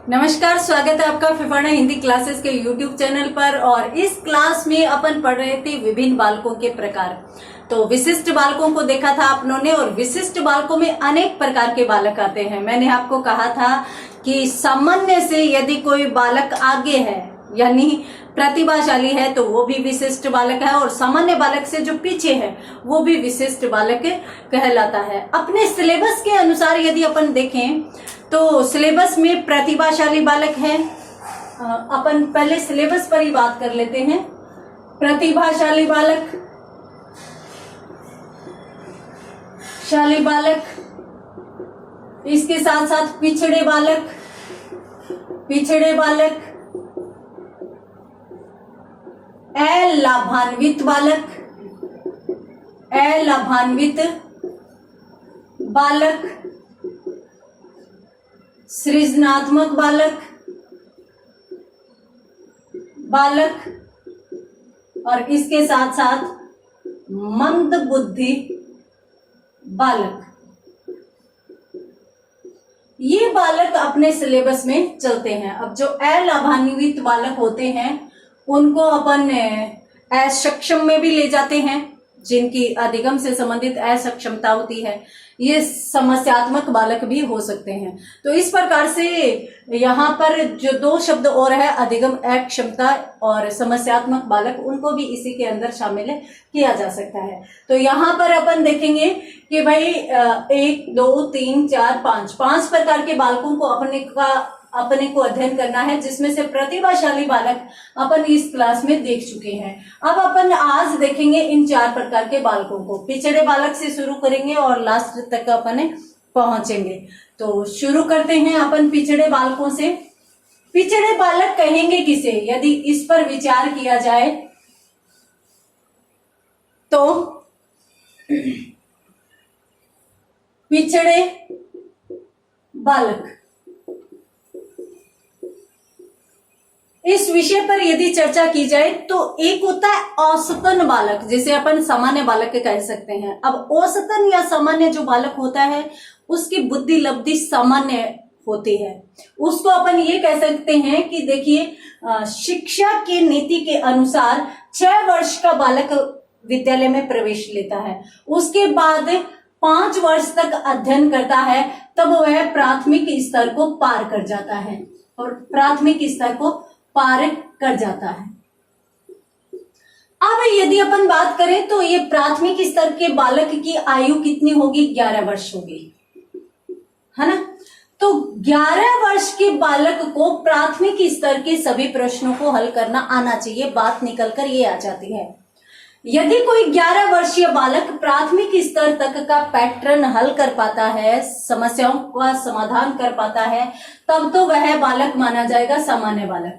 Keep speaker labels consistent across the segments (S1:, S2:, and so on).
S1: नमस्कार, स्वागत है आपका फिफाना हिंदी क्लासेस के यूट्यूब चैनल पर। और इस क्लास में अपन पढ़ रहे थे विभिन्न बालकों के प्रकार। तो विशिष्ट बालकों को देखा था आपनों ने, और विशिष्ट बालकों में अनेक प्रकार के बालक आते हैं। मैंने आपको कहा था कि सामान्य से यदि कोई बालक आगे है यानी प्रतिभाशाली है तो वो भी विशिष्ट बालक है, और सामान्य बालक से जो पीछे है वो भी विशिष्ट बालक कहलाता है। अपने सिलेबस के अनुसार यदि अपन देखें तो सिलेबस में प्रतिभाशाली बालक है। अपन पहले सिलेबस पर ही बात कर लेते हैं। प्रतिभाशाली बालक, शाली बालक, इसके साथ साथ पिछड़े बालक, पिछड़े बालक, अलाभान्वित बालक, अलाभान्वित बालक, सृजनात्मक बालक, बालक, और इसके साथ साथ मंद बुद्धि बालक। ये बालक अपने सिलेबस में चलते हैं। अब जो अलाभान्वित बालक होते हैं उनको अपन असक्षम में भी ले जाते हैं, जिनकी अधिगम से संबंधित असक्षमता होती है। ये समस्यात्मक बालक भी हो सकते हैं। तो इस प्रकार से यहाँ पर जो दो शब्द और है, अधिगम अक्षमता और समस्यात्मक बालक, उनको भी इसी के अंदर शामिल किया जा सकता है। तो यहाँ पर अपन देखेंगे कि भाई 1 2 3 4 5 प्रकार के बालकों को अपने को अध्ययन करना है, जिसमें से प्रतिभाशाली बालक अपन इस क्लास में देख चुके हैं। अब अपन आज देखेंगे इन 4 प्रकार के बालकों को। पिछड़े बालक से शुरू करेंगे और लास्ट तक अपन पहुंचेंगे। तो शुरू करते हैं अपन पिछड़े बालकों से। पिछड़े बालक कहेंगे किसे, यदि इस पर विचार किया जाए तो पिछड़े बालक, इस विषय पर यदि चर्चा की जाए तो एक होता है औसतन बालक, जिसे अपन सामान्य बालक कह सकते हैं। अब औसतन या सामान्य जो बालक होता है उसकी बुद्धि लब्धि सामान्य होती है। उसको अपन ये कह सकते हैं कि देखिए, शिक्षा की नीति के अनुसार 6 वर्ष का बालक विद्यालय में प्रवेश लेता है, उसके बाद 5 वर्ष तक अध्ययन करता है, तब वह प्राथमिक स्तर को पार कर जाता है, और प्राथमिक स्तर को पार कर जाता है। अब यदि अपन बात करें तो ये प्राथमिक स्तर के बालक की आयु कितनी होगी? 11 वर्ष होगी, है ना। तो 11 वर्ष के बालक को प्राथमिक स्तर के सभी प्रश्नों को हल करना आना चाहिए। बात निकलकर ये आ जाती है, यदि कोई 11 वर्षीय बालक प्राथमिक स्तर तक का पैटर्न हल कर पाता है, समस्याओं का समाधान कर पाता है, तब तो वह बालक माना जाएगा सामान्य बालक,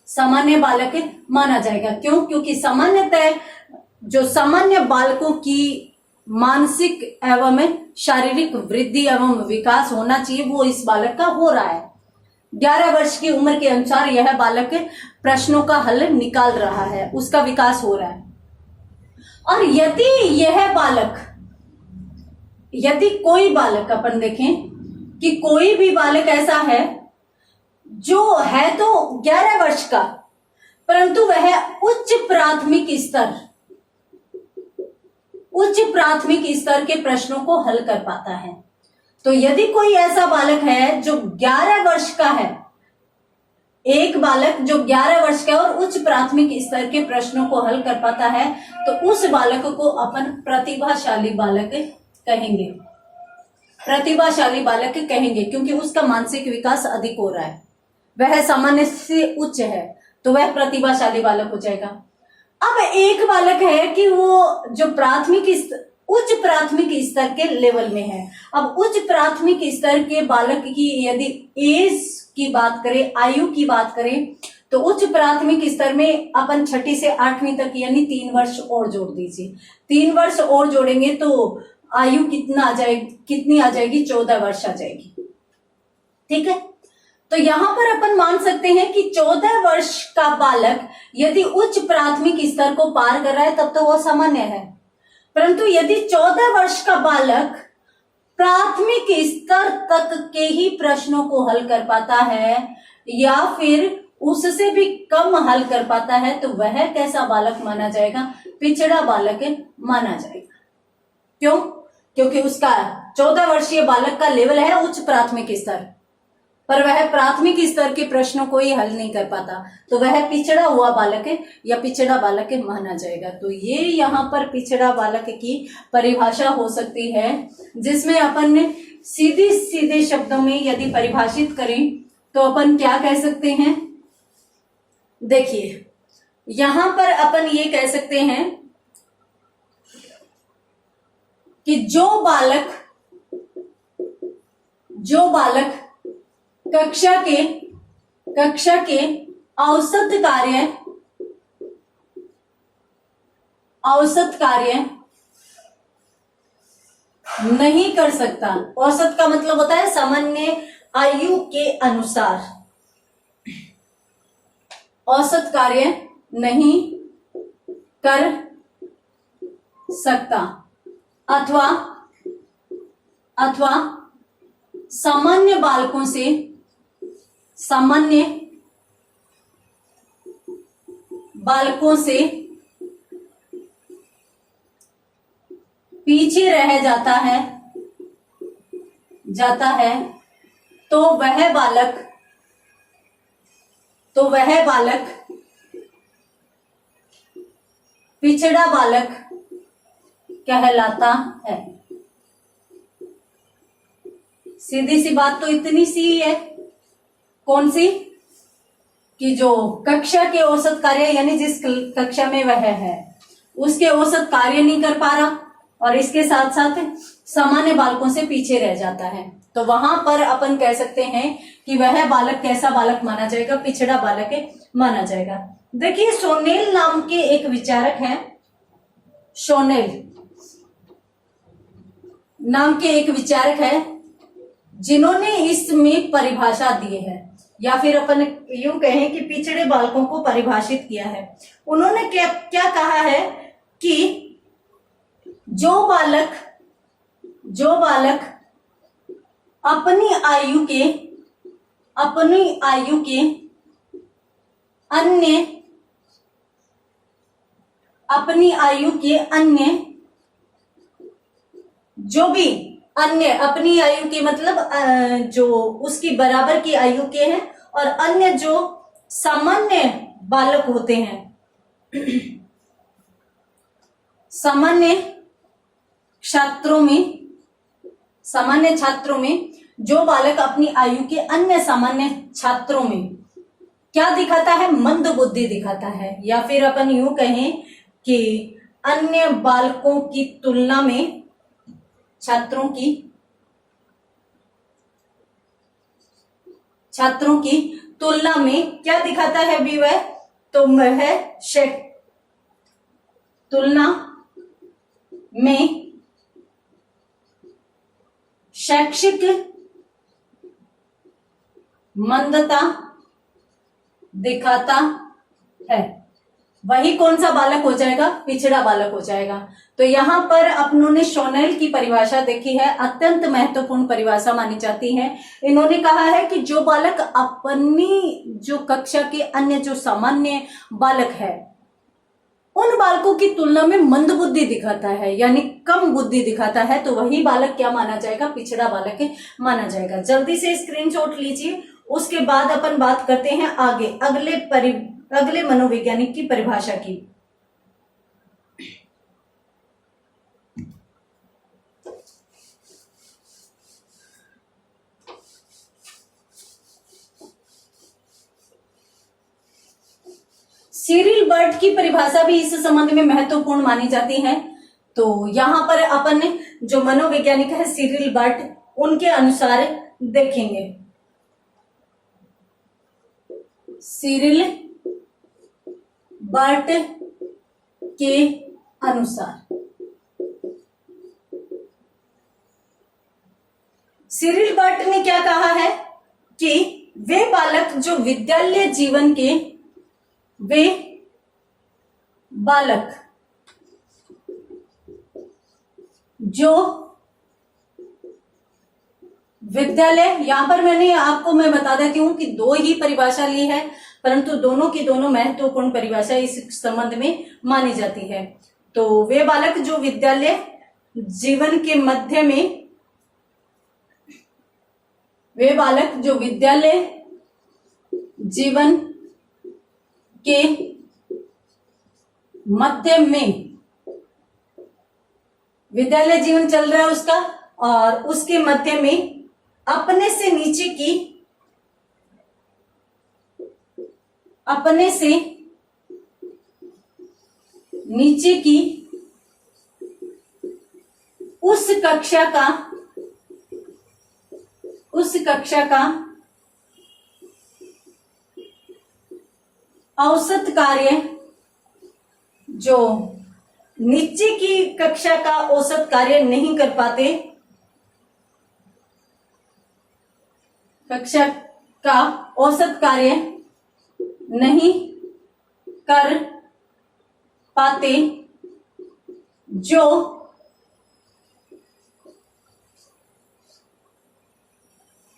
S1: सामान्य बालक माना जाएगा। क्यों? क्योंकि सामान्यतः जो सामान्य बालकों की मानसिक एवं शारीरिक वृद्धि एवं विकास होना चाहिए वो इस बालक का हो रहा है। 11 वर्ष की उम्र के अनुसार यह बालक प्रश्नों का हल निकाल रहा है, उसका विकास हो रहा है। और यदि कोई बालक, अपन देखें कि कोई भी बालक ऐसा है जो है तो 11 वर्ष का, परंतु वह उच्च प्राथमिक स्तर के प्रश्नों को हल कर पाता है। तो यदि कोई ऐसा बालक है जो 11 वर्ष का है, एक बालक जो 11 वर्ष का और उच्च प्राथमिक स्तर के प्रश्नों को हल कर पाता है, तो उस बालक को अपन प्रतिभाशाली बालक कहेंगे। प्रतिभाशाली बालक कहेंगे क्योंकि उसका मानसिक विकास अधिक हो रहा है, वह सामान्य से उच्च है, तो वह प्रतिभाशाली बालक हो जाएगा। अब एक बालक है कि वो जो उच्च प्राथमिक स्तर के लेवल में है। अब उच्च प्राथमिक स्तर के बालक की यदि एज की बात करें, आयु की बात करें, तो उच्च प्राथमिक स्तर में अपन 6ठी से 8वीं तक यानी 3 वर्ष और जोड़ दीजिए। 3 वर्ष और जोड़ेंगे तो आयु कितनी आ जाएगी? 14 वर्ष आ जाएगी। ठीक है, तो यहां पर अपन मान सकते हैं कि 14 वर्ष का बालक यदि उच्च प्राथमिक स्तर को पार कर रहा है तब तो वो सामान्य है। परंतु यदि 14 वर्ष का बालक प्राथमिक स्तर तक के ही प्रश्नों को हल कर पाता है या फिर उससे भी कम हल कर पाता है, तो वह कैसा बालक माना जाएगा? पिछड़ा बालक माना जाएगा। क्यों? क्योंकि उसका 14 वर्षीय बालक का लेवल है उच्च प्राथमिक स्तर, पर वह प्राथमिक स्तर के प्रश्नों को ही हल नहीं कर पाता, तो वह पिछड़ा हुआ बालक या पिछड़ा बालक माना जाएगा। तो ये यहाँ पर पिछड़ा बालक की परिभाषा हो सकती है, जिसमें अपन ने सीधे सीधे शब्दों में यदि परिभाषित करें तो अपन क्या कह सकते हैं? देखिए, यहां पर अपन ये कह सकते हैं कि जो बालक कक्षा के औसत कार्य नहीं कर सकता। औसत का मतलब होता है सामान्य आयु के अनुसार औसत कार्य नहीं कर सकता, अथवा सामान्य बालकों से पीछे रह जाता है, तो वह बालक पिछड़ा बालक कहलाता है। सीधी सी बात तो इतनी सी ही है। कौन सी? कि जो कक्षा के औसत कार्य यानी जिस कक्षा में वह है उसके औसत कार्य नहीं कर पा रहा और इसके साथ साथ सामान्य बालकों से पीछे रह जाता है, तो वहां पर अपन कह सकते हैं कि वह बालक कैसा बालक माना जाएगा? पिछड़ा बालक माना जाएगा। देखिए, शोनेल नाम के एक विचारक हैं, शोनेल नाम के एक विचारक है जिन्होंने इसमें परिभाषा दी है, या फिर अपन यूं कहें कि पिछड़े बालकों को परिभाषित किया है। उन्होंने क्या कहा है कि जो बालक अपनी आयु के अन्य जो भी अन्य अपनी आयु के मतलब जो उसकी बराबर की आयु के हैं और अन्य जो सामान्य बालक होते हैं, सामान्य छात्रों में जो बालक अपनी आयु के अन्य सामान्य छात्रों में क्या दिखाता है? मंद बुद्धि दिखाता है, या फिर अपन यूं कहें कि अन्य बालकों की तुलना में छात्रों की तुलना में क्या दिखाता है भी वह? तो वह तुलना में शैक्षिक मंदता दिखाता है। वही कौन सा बालक हो जाएगा? पिछड़ा बालक हो जाएगा। तो यहां पर अपनों ने शोनेल की परिभाषा देखी है, अत्यंत महत्वपूर्ण परिभाषा मानी जाती है। इन्होंने कहा है कि जो बालक अपनी जो कक्षा के अन्य जो सामान्य बालक है उन बालकों की तुलना में मंद बुद्धि दिखाता है, यानी कम बुद्धि दिखाता है, तो वही बालक क्या माना जाएगा? पिछड़ा बालक माना जाएगा। जल्दी से स्क्रीनशॉट लीजिए, उसके बाद अपन बात करते हैं आगे अगले मनोवैज्ञानिक की परिभाषा की। सिरिल बर्ट की परिभाषा भी इस संबंध में महत्वपूर्ण मानी जाती है। तो यहां पर अपन जो मनोवैज्ञानिक है सिरिल बर्ट, उनके अनुसार देखेंगे। सिरिल बर्ट के अनुसार सिरिल बर्ट ने क्या कहा है कि वे बालक जो विद्यालय जीवन के वे बालक जो विद्यालय, यहाँ पर मैं बता देती हूँ कि दो ही परिभाषा ली है, परंतु दोनों की दोनों महत्वपूर्ण परिभाषा इस संबंध में मानी जाती है। तो वे बालक जो विद्यालय जीवन के मध्य में, वे बालक जो विद्यालय जीवन के मध्य में, विद्यालय जीवन चल रहा है उसका, और उसके मध्य में अपने से नीचे की उस कक्षा का औसत कार्य, जो नीचे की कक्षा का औसत कार्य नहीं कर पाते, कक्षा का औसत कार्य नहीं कर पाते, जो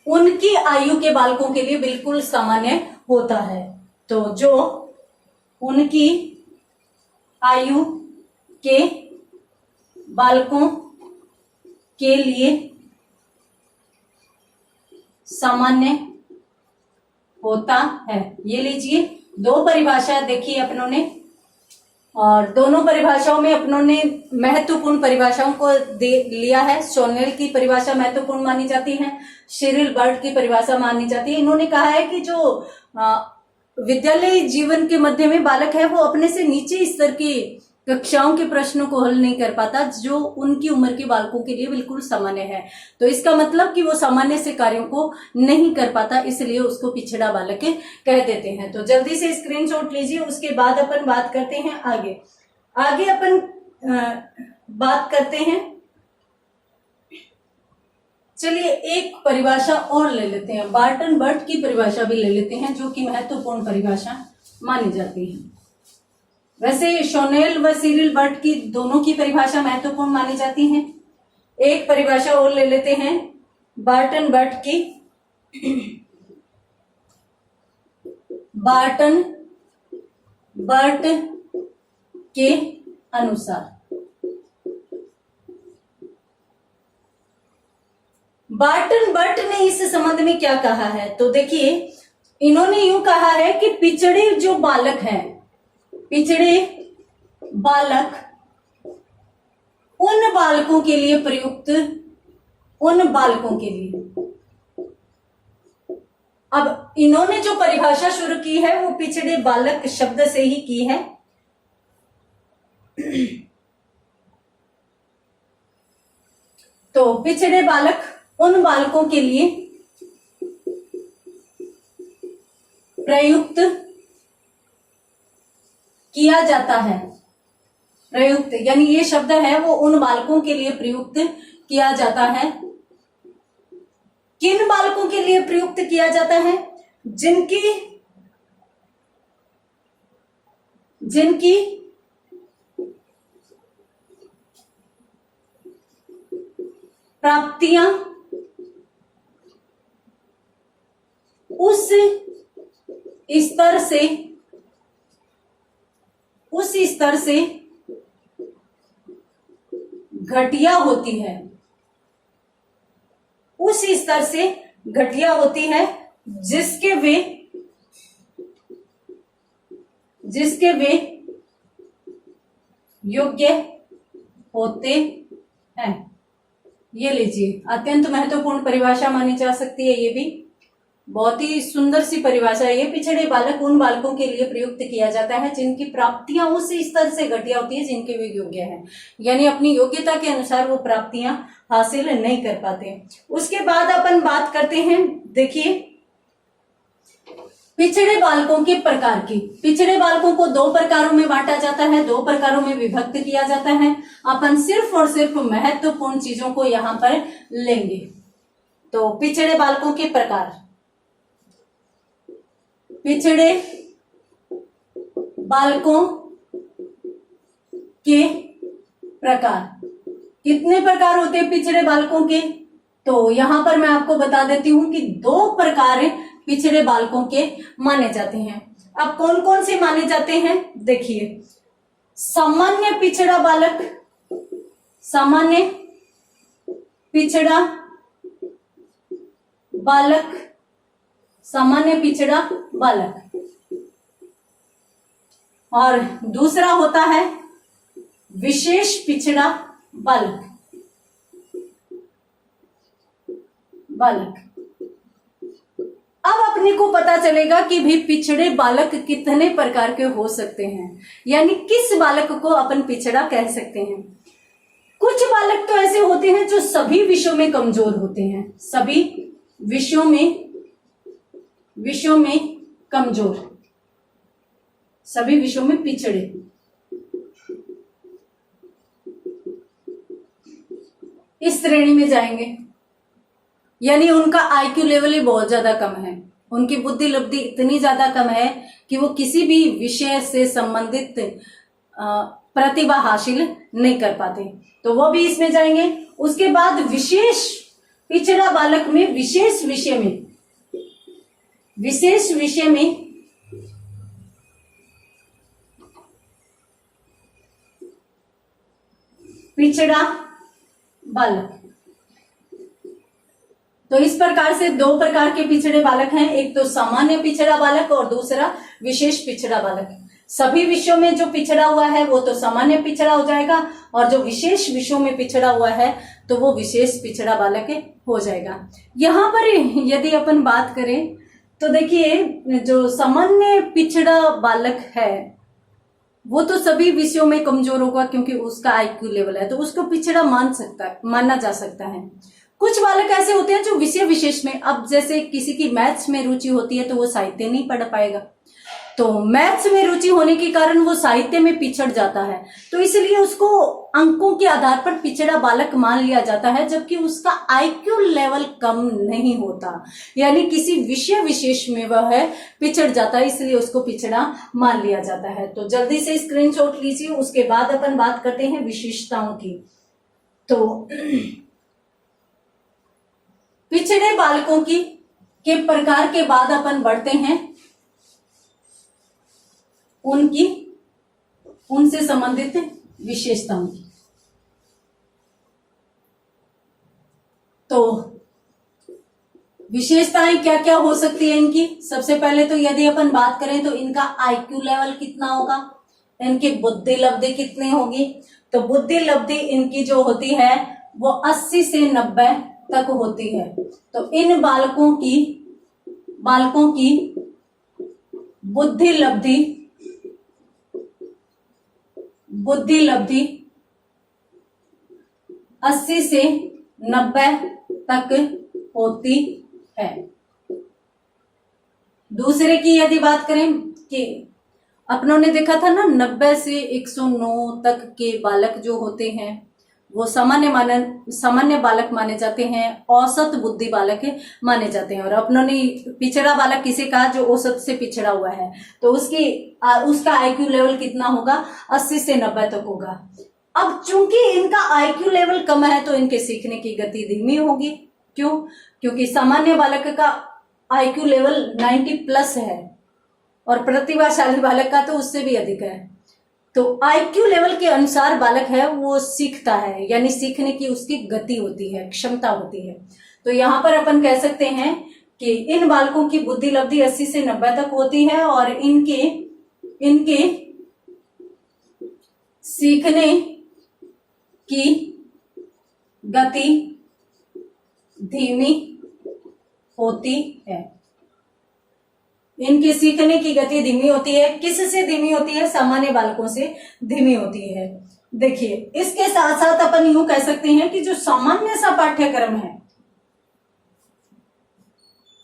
S1: उनकी आयु के बालकों के लिए बिल्कुल सामान्य होता है। तो जो उनकी आयु के बालकों के लिए सामान्य होता है। ये लीजिए, दो परिभाषा देखी अपनों ने, और दोनों परिभाषाओं में अपनों ने महत्वपूर्ण परिभाषाओं को लिया है। शोनेल की परिभाषा महत्वपूर्ण मानी जाती है, शिरिल बर्ट की परिभाषा मानी जाती है। इन्होंने कहा है कि जो विद्यालय जीवन के मध्य में बालक है, वो अपने से नीचे स्तर की कक्षाओं के प्रश्नों को हल नहीं कर पाता, जो उनकी उम्र के बालकों के लिए बिल्कुल सामान्य है। तो इसका मतलब कि वो सामान्य से कार्यों को नहीं कर पाता, इसलिए उसको पिछड़ा बालक कह देते हैं। तो जल्दी से स्क्रीनशॉट लीजिए, उसके बाद अपन बात करते हैं आगे अपन बात करते हैं। चलिए एक परिभाषा और ले लेते हैं, बार्टन बर्ट की परिभाषा भी ले लेते हैं, जो कि महत्वपूर्ण परिभाषा मानी जाती है। वैसे शोनेल व सिरिल बर्ट की दोनों की परिभाषा महत्वपूर्ण मानी जाती है। एक परिभाषा और ले लेते हैं बार्टन बर्ट की। बार्टन बर्ट के अनुसार, बार्टन बर्ट ने इस संबंध में क्या कहा है, तो देखिए इन्होंने यूं कहा है कि पिछड़े जो बालक हैं, पिछड़े बालक उन बालकों के लिए प्रयुक्त, उन बालकों के लिए, अब इन्होंने जो परिभाषा शुरू की है वो पिछड़े बालक शब्द से ही की है। तो पिछड़े बालक उन बालकों के लिए प्रयुक्त किया जाता है। प्रयुक्त यानी ये शब्द है वो उन बालकों के लिए प्रयुक्त किया जाता है। किन बालकों के लिए प्रयुक्त किया जाता है? जिनकी प्राप्तियां उस स्तर से घटिया होती है, उस स्तर से घटिया होती है जिसके वे योग्य होते हैं। ये लीजिए, अत्यंत महत्वपूर्ण परिभाषा मानी जा सकती है। ये भी बहुत ही सुंदर सी परिभाषा है। ये पिछड़े बालक उन बालकों के लिए प्रयुक्त किया जाता है जिनकी प्राप्तियां उस स्तर से घटिया होती है जिनके वे योग्य हैं, यानी अपनी योग्यता के अनुसार वो प्राप्तियां हासिल नहीं कर पाते। उसके बाद अपन बात करते हैं, देखिए पिछड़े बालकों के प्रकार की। पिछड़े बालकों को दो प्रकारों में बांटा जाता है, दो प्रकारों में विभक्त किया जाता है। अपन सिर्फ और सिर्फ महत्वपूर्ण चीजों को यहां पर लेंगे। तो पिछड़े बालकों के प्रकार, पिछड़े बालकों के प्रकार, कितने प्रकार होते हैं पिछड़े बालकों के? तो यहां पर मैं आपको बता देती हूं कि 2 प्रकार पिछड़े बालकों के माने जाते हैं। अब कौन कौन से माने जाते हैं देखिए, सामान्य पिछड़ा बालक, सामान्य पिछड़ा बालक, सामान्य पिछड़ा बालक, और दूसरा होता है विशेष पिछड़ा बालक। अब अपने को पता चलेगा कि भी पिछड़े बालक कितने प्रकार के हो सकते हैं, यानी किस बालक को अपन पिछड़ा कह सकते हैं। कुछ बालक तो ऐसे होते हैं जो सभी विषयों में कमजोर होते हैं, सभी विषयों में कमजोर, सभी विषयों में पिछड़े। इस श्रेणी में जाएंगे, यानी उनका आईक्यू लेवल ही बहुत ज्यादा कम है, उनकी बुद्धि लब्धि इतनी ज्यादा कम है कि वो किसी भी विषय से संबंधित प्रतिभा हासिल नहीं कर पाते, तो वो भी इसमें जाएंगे। उसके बाद विशेष पिछड़ा बालक में विशेष विषय में पिछड़ा बालक। तो इस प्रकार से 2 प्रकार के पिछड़े बालक हैं, एक तो सामान्य पिछड़ा बालक और दूसरा विशेष पिछड़ा बालक। सभी विषयों में जो पिछड़ा हुआ है वो तो सामान्य पिछड़ा हो जाएगा, और जो विशेष विषयों में पिछड़ा हुआ है तो वो विशेष पिछड़ा बालक हो जाएगा। यहां पर यदि अपन बात करें तो देखिए, जो सामान्य पिछड़ा बालक है वो तो सभी विषयों में कमजोर होगा क्योंकि उसका आईक्यू लेवल है, तो उसको पिछड़ा माना जा सकता है। कुछ बालक ऐसे होते हैं जो विषय विशेष में, अब जैसे किसी की मैथ्स में रुचि होती है तो वो साहित्य नहीं पढ़ पाएगा, तो मैथ्स में रुचि होने के कारण वो साहित्य में पिछड़ जाता है, तो इसलिए उसको अंकों के आधार पर पिछड़ा बालक मान लिया जाता है, जबकि उसका आईक्यू लेवल कम नहीं होता, यानी किसी विषय विशेष में वह पिछड़ जाता है, इसलिए उसको पिछड़ा मान लिया जाता है। तो जल्दी से स्क्रीनशॉट लीजिए, उसके बाद अपन बात करते हैं विशेषताओं की। तो पिछड़े बालकों के प्रकार के बाद अपन बढ़ते हैं उनसे संबंधित विशेषताओं की। तो विशेषताएं क्या क्या हो सकती है इनकी, सबसे पहले तो यदि अपन बात करें तो इनका आईक्यू लेवल कितना होगा, इनकी बुद्धि लब्धि कितनी होगी। तो बुद्धि लब्धि इनकी जो होती है वो 80 से 90 तक होती है। तो इन बालकों की बुद्धि लब्धि 80 से 90 तक होती है। दूसरे की यदि बात करें कि अपनों ने देखा था ना, 90 से 109 तक के बालक जो होते हैं वो सामान्य बालक माने जाते हैं, औसत बुद्धि बालक माने जाते हैं। और अपनों ने पिछड़ा बालक किसे कहा, जो औसत से पिछड़ा हुआ है, तो उसका आईक्यू लेवल कितना होगा, 80 से 90 तक होगा। अब चूंकि इनका आईक्यू लेवल कम है तो इनके सीखने की गति धीमी होगी। क्यों? क्योंकि सामान्य बालक का आईक्यू लेवल 90 प्लस है और प्रतिभाशाली बालक का तो उससे भी अधिक है। तो आईक्यू लेवल के अनुसार बालक है वो सीखता है, यानी सीखने की उसकी गति होती है, क्षमता होती है। तो यहां पर अपन कह सकते हैं कि इन बालकों की बुद्धि लब्धि 80 से 90 तक होती है और इनके सीखने की गति धीमी होती है। इनकी सीखने की गति धीमी होती है। किससे धीमी होती है? सामान्य बालकों से धीमी होती है। देखिए, इसके साथ साथ अपन यूं कह सकते हैं कि जो सामान्य सा पाठ्यक्रम है,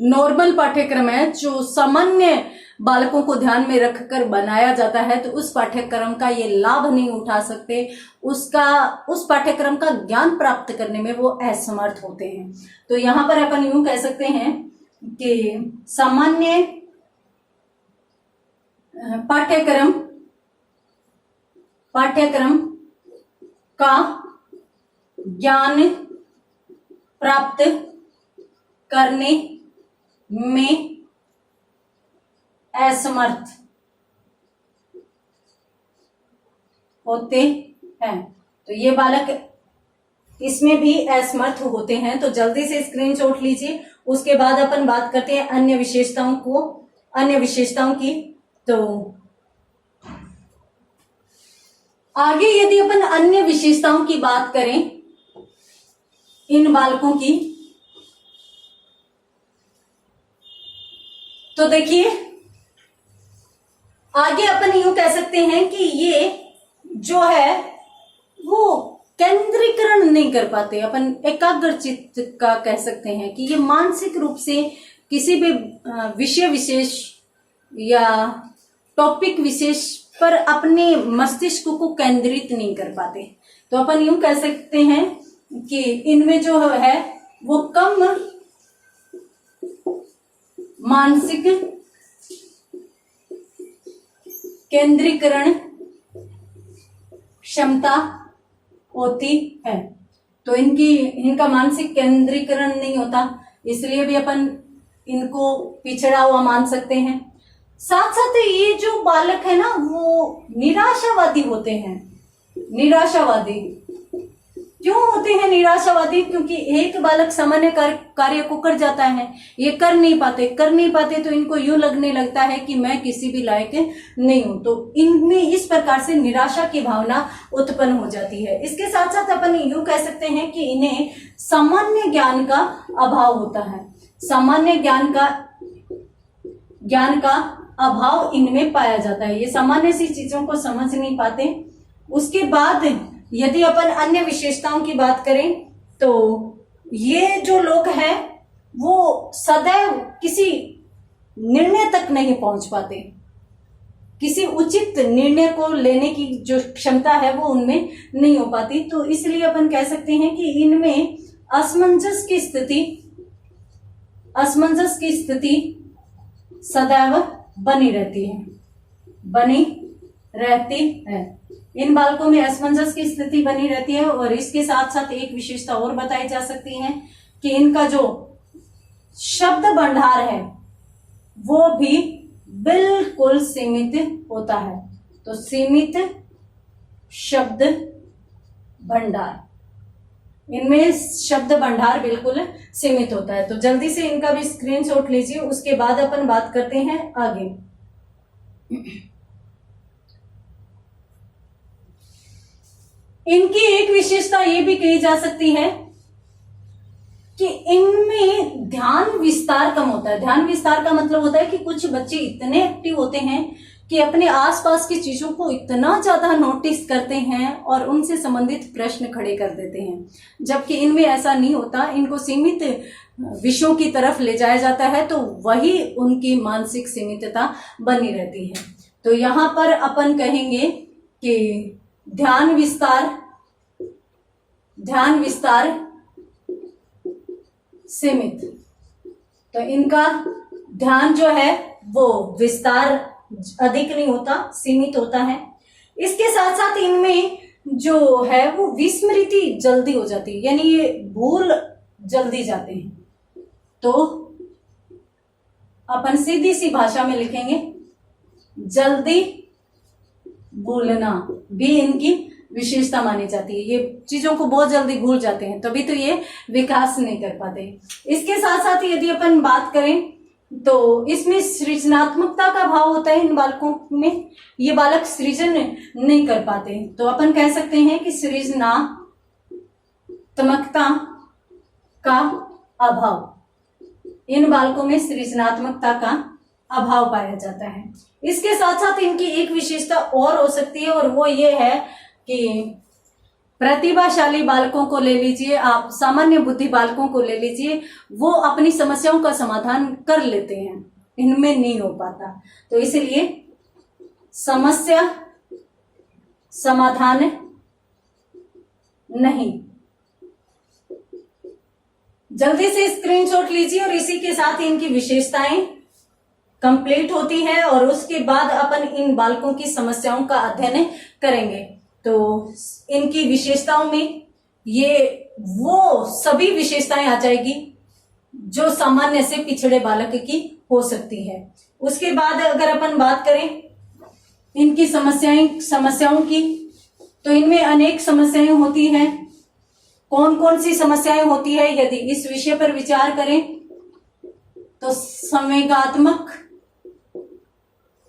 S1: नॉर्मल पाठ्यक्रम है, जो सामान्य बालकों को ध्यान में रखकर बनाया जाता है, तो उस पाठ्यक्रम का ये लाभ नहीं उठा सकते, उस पाठ्यक्रम का ज्ञान प्राप्त करने में वो असमर्थ होते हैं। तो यहां पर अपन यूं कह सकते हैं कि सामान्य पाठ्यक्रम का ज्ञान प्राप्त करने में असमर्थ होते हैं। तो ये बालक इसमें भी असमर्थ होते हैं। तो जल्दी से स्क्रीनशॉट लीजिए। उसके बाद अपन बात करते हैं अन्य विशेषताओं की। तो आगे यदि अपन अन्य विशेषताओं की बात करें इन बालकों की, तो देखिए आगे अपन यूं कह सकते हैं कि ये जो है वो केंद्रीकरण नहीं कर पाते। अपन एकाग्र चित्त का कह सकते हैं कि ये मानसिक रूप से किसी भी विषय विशेष या टॉपिक विशेष पर अपने मस्तिष्क को केंद्रित नहीं कर पाते। तो अपन यूं कह सकते हैं कि इनमें जो है वो कम मानसिक केंद्रीकरण क्षमता होती है। तो इनका मानसिक केंद्रीकरण नहीं होता, इसलिए भी अपन इनको पिछड़ा हुआ मान सकते हैं। साथ साथ ये जो बालक है ना वो निराशावादी होते हैं। निराशावादी क्यों होते हैं निराशावादी? क्योंकि एक बालक सामान्य कार्य को कर जाता है, ये कर नहीं पाते तो इनको यूं लगने लगता है कि मैं किसी भी लायक नहीं हूं। तो इनमें इस प्रकार से निराशा की भावना उत्पन्न हो जाती है। इसके साथ साथ अपन यूं कह सकते हैं कि इन्हें सामान्य ज्ञान का अभाव होता है। सामान्य ज्ञान का अभाव इनमें पाया जाता है। ये सामान्य सी चीजों को समझ नहीं पाते। उसके बाद यदि अपन अन्य विशेषताओं की बात करें तो ये जो लोग हैं वो सदैव किसी निर्णय तक नहीं पहुंच पाते। किसी उचित निर्णय को लेने की जो क्षमता है वो उनमें नहीं हो पाती। तो इसलिए अपन कह सकते हैं कि इनमें असमंजस की स्थिति सदैव बनी रहती है। इन बालकों में असमंजस की स्थिति बनी रहती है। और इसके साथ साथ एक विशेषता और बताई जा सकती है कि इनका जो शब्द भंडार है वो भी बिल्कुल सीमित होता है। तो सीमित शब्द भंडार, इनमें शब्द भंडार बिल्कुल सीमित होता है। तो जल्दी से इनका भी स्क्रीनशॉट लीजिए। उसके बाद अपन बात करते हैं आगे। इनकी एक विशेषता ये भी कही जा सकती है कि इनमें ध्यान विस्तार कम होता है। ध्यान विस्तार का मतलब होता है कि कुछ बच्चे इतने एक्टिव होते हैं कि अपने आसपास की चीजों को इतना ज्यादा नोटिस करते हैं और उनसे संबंधित प्रश्न खड़े कर देते हैं, जबकि इनमें ऐसा नहीं होता। इनको सीमित विषयों की तरफ ले जाया जाता है तो वही उनकी मानसिक सीमितता बनी रहती है। तो यहां पर अपन कहेंगे कि ध्यान विस्तार सीमित। तो इनका ध्यान जो है वो विस्तार अधिक नहीं होता, सीमित होता है। इसके साथ साथ इनमें जो है वो विस्मृति जल्दी हो जाती है, यानी ये भूल जल्दी जाते हैं। तो अपन सीधी सी भाषा में लिखेंगे जल्दी भूलना भी इनकी विशेषता मानी जाती है। ये चीजों को बहुत जल्दी भूल जाते हैं, तभी तो ये विकास नहीं कर पाते। इसके साथ साथ यदि अपन बात करें तो इसमें सृजनात्मकता का भाव होता है इन बालकों में। ये बालक सृजन नहीं कर पाते। तो अपन कह सकते हैं कि सृजनात्मकता का अभाव, इन बालकों में सृजनात्मकता का अभाव पाया जाता है। इसके साथ साथ इनकी एक विशेषता और हो सकती है और वो ये है कि प्रतिभाशाली बालकों को ले लीजिए आप, सामान्य बुद्धि बालकों को ले लीजिए, वो अपनी समस्याओं का समाधान कर लेते हैं, इनमें नहीं हो पाता। तो इसलिए समस्या समाधान नहीं। जल्दी से स्क्रीनशॉट लीजिए और इसी के साथ इनकी विशेषताएं कंप्लीट होती है और उसके बाद अपन इन बालकों की समस्याओं का अध्ययन करेंगे। तो इनकी विशेषताओं में ये वो सभी विशेषताएं आ जाएगी जो सामान्य से पिछड़े बालक की हो सकती है। उसके बाद अगर अपन बात करें इनकी समस्याओं की, तो इनमें अनेक समस्याएं होती हैं। कौन कौन सी समस्याएं होती है यदि इस विषय पर विचार करें तो संवेगात्मक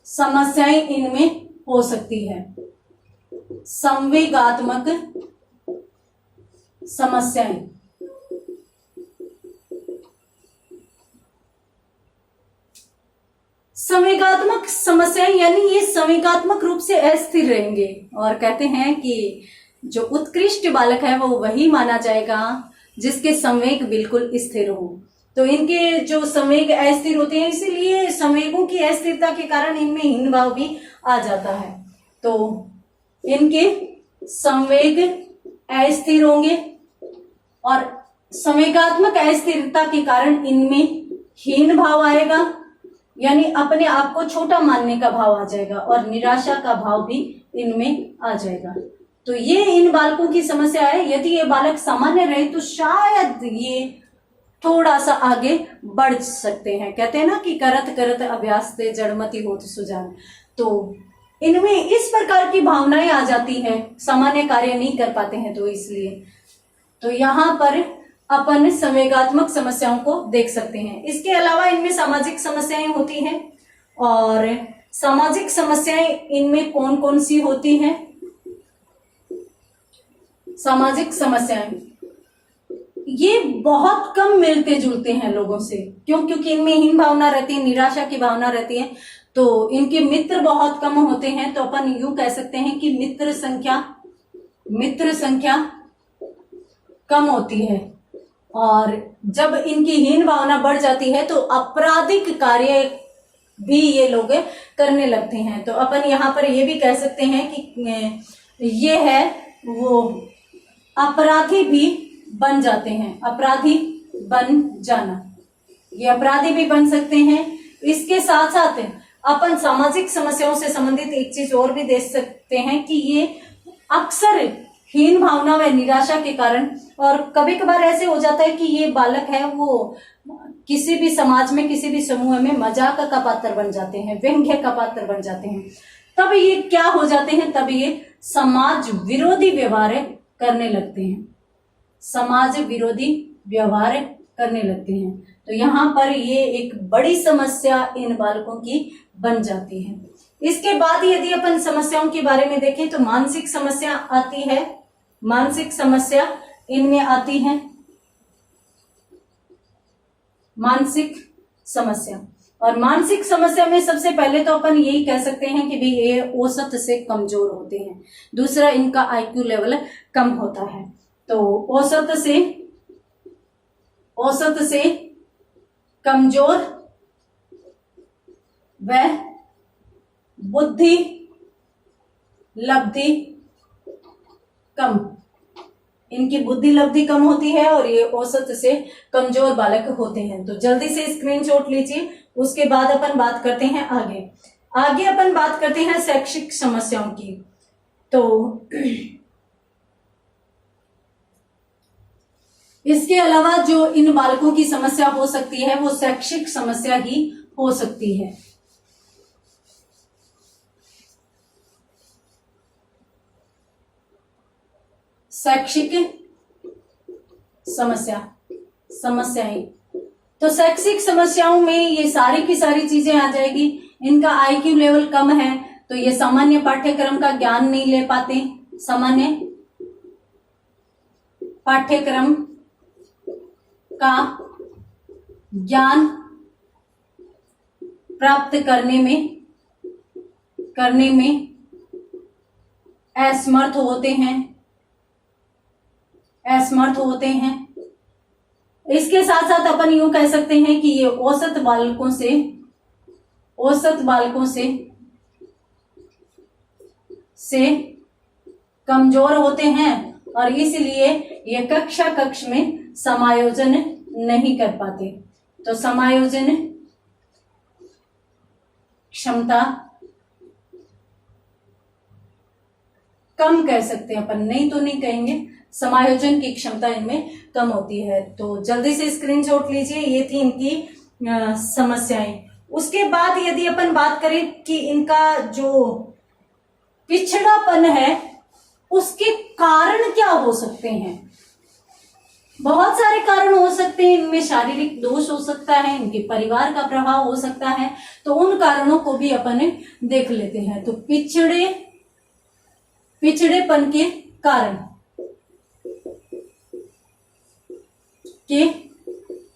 S1: समस्याएं इनमें हो सकती है। संवेगात्मक समस्याएं, संवेगात्मक समस्याएं यानी ये संवेगात्मक रूप से अस्थिर रहेंगे, और कहते हैं कि जो उत्कृष्ट बालक है वो वही माना जाएगा जिसके संवेग बिल्कुल स्थिर हो। तो इनके जो संवेग अस्थिर होते हैं, इसीलिए संवेगों की अस्थिरता के कारण इनमें हीन भाव भी आ जाता है। तो इनके संवेग अस्थिर होंगे और संवेगात्मक अस्थिरता के कारण इनमें हीन भाव आएगा, यानी अपने आप को छोटा मानने का भाव आ जाएगा, और निराशा का भाव भी इनमें आ जाएगा। तो ये इन बालकों की समस्या है। यदि ये बालक सामान्य रहे तो शायद ये थोड़ा सा आगे बढ़ सकते हैं। कहते हैं ना कि करत करत अभ्यास से जड़मति होत सुजान। तो इनमें इस प्रकार की भावनाएं आ जाती हैं, सामान्य कार्य नहीं कर पाते हैं, तो इसलिए तो यहाँ पर अपन संवेगात्मक समस्याओं को देख सकते हैं। इसके अलावा इनमें सामाजिक समस्याएं होती हैं, और सामाजिक समस्याएं इनमें कौन कौन सी होती हैं? सामाजिक समस्याएं ये बहुत कम मिलते जुलते हैं लोगों से। क्यों? क्योंकि इनमें हीन भावना रहती है, निराशा की भावना रहती है, तो इनके मित्र बहुत कम होते हैं। तो अपन यूं कह सकते हैं कि मित्र संख्या कम होती है, और जब इनकी हीन भावना बढ़ जाती है तो आपराधिक कार्य भी ये लोग करने लगते हैं। तो अपन यहाँ पर ये भी कह सकते हैं कि ये है वो अपराधी भी बन जाते हैं, अपराधी बन जाना, ये अपराधी भी बन सकते हैं। इसके साथ साथ अपन सामाजिक समस्याओं से संबंधित एक चीज और भी देख सकते हैं कि ये अक्सर हीन भावना व निराशा के कारण, और कभी कभार ऐसे हो जाता है कि ये बालक है वो किसी भी समाज में, किसी भी समूह में मजाक का पात्र बन जाते हैं, व्यंग्य का पात्र बन जाते हैं। तब ये क्या हो जाते हैं? तब ये समाज विरोधी व्यवहार करने लगते हैं, समाज विरोधी व्यवहार करने लगते हैं। तो यहाँ पर ये एक बड़ी समस्या इन बालकों की बन जाती है। इसके बाद यदि अपन समस्याओं के बारे में देखें तो मानसिक समस्या आती है, मानसिक समस्या इनमें आती है, मानसिक समस्या। और मानसिक समस्या में सबसे पहले तो अपन यही कह सकते हैं कि भाई ये औसत से कमजोर होते हैं। दूसरा, इनका आईक्यू लेवल कम होता है। तो औसत से कमजोर व बुद्धि लब्धि कम, इनकी बुद्धि लब्धि कम होती है और ये औसत से कमजोर बालक होते हैं। तो जल्दी से स्क्रीनशॉट लीजिए। उसके बाद अपन बात करते हैं आगे अपन बात करते हैं शैक्षिक समस्याओं की। तो इसके अलावा जो इन बालकों की समस्या हो सकती है वो शैक्षिक समस्या ही हो सकती है। शैक्षिक समस्याएं, तो शैक्षिक समस्याओं में ये सारी की सारी चीजें आ जाएगी। इनका आईक्यू लेवल कम है, तो ये सामान्य पाठ्यक्रम का ज्ञान नहीं ले पाते, सामान्य पाठ्यक्रम का ज्ञान प्राप्त करने में असमर्थ होते हैं। इसके साथ साथ अपन यूं कह सकते हैं कि ये औसत बालकों से कमजोर होते हैं, और इसलिए ये कक्ष में समायोजन नहीं कर पाते। तो समायोजन क्षमता कम कह सकते हैं अपन, नहीं तो नहीं कहेंगे, समायोजन की क्षमता इनमें कम होती है। तो जल्दी से स्क्रीनशॉट लीजिए, ये थी इनकी समस्याएं। उसके बाद यदि अपन बात करें कि इनका जो पिछड़ापन है उसके कारण क्या हो सकते हैं। बहुत सारे कारण हो सकते हैं, इनमें शारीरिक दोष हो सकता है, इनके परिवार का प्रभाव हो सकता है। तो उन कारणों को भी अपन देख लेते हैं। तो पिछड़ेपन के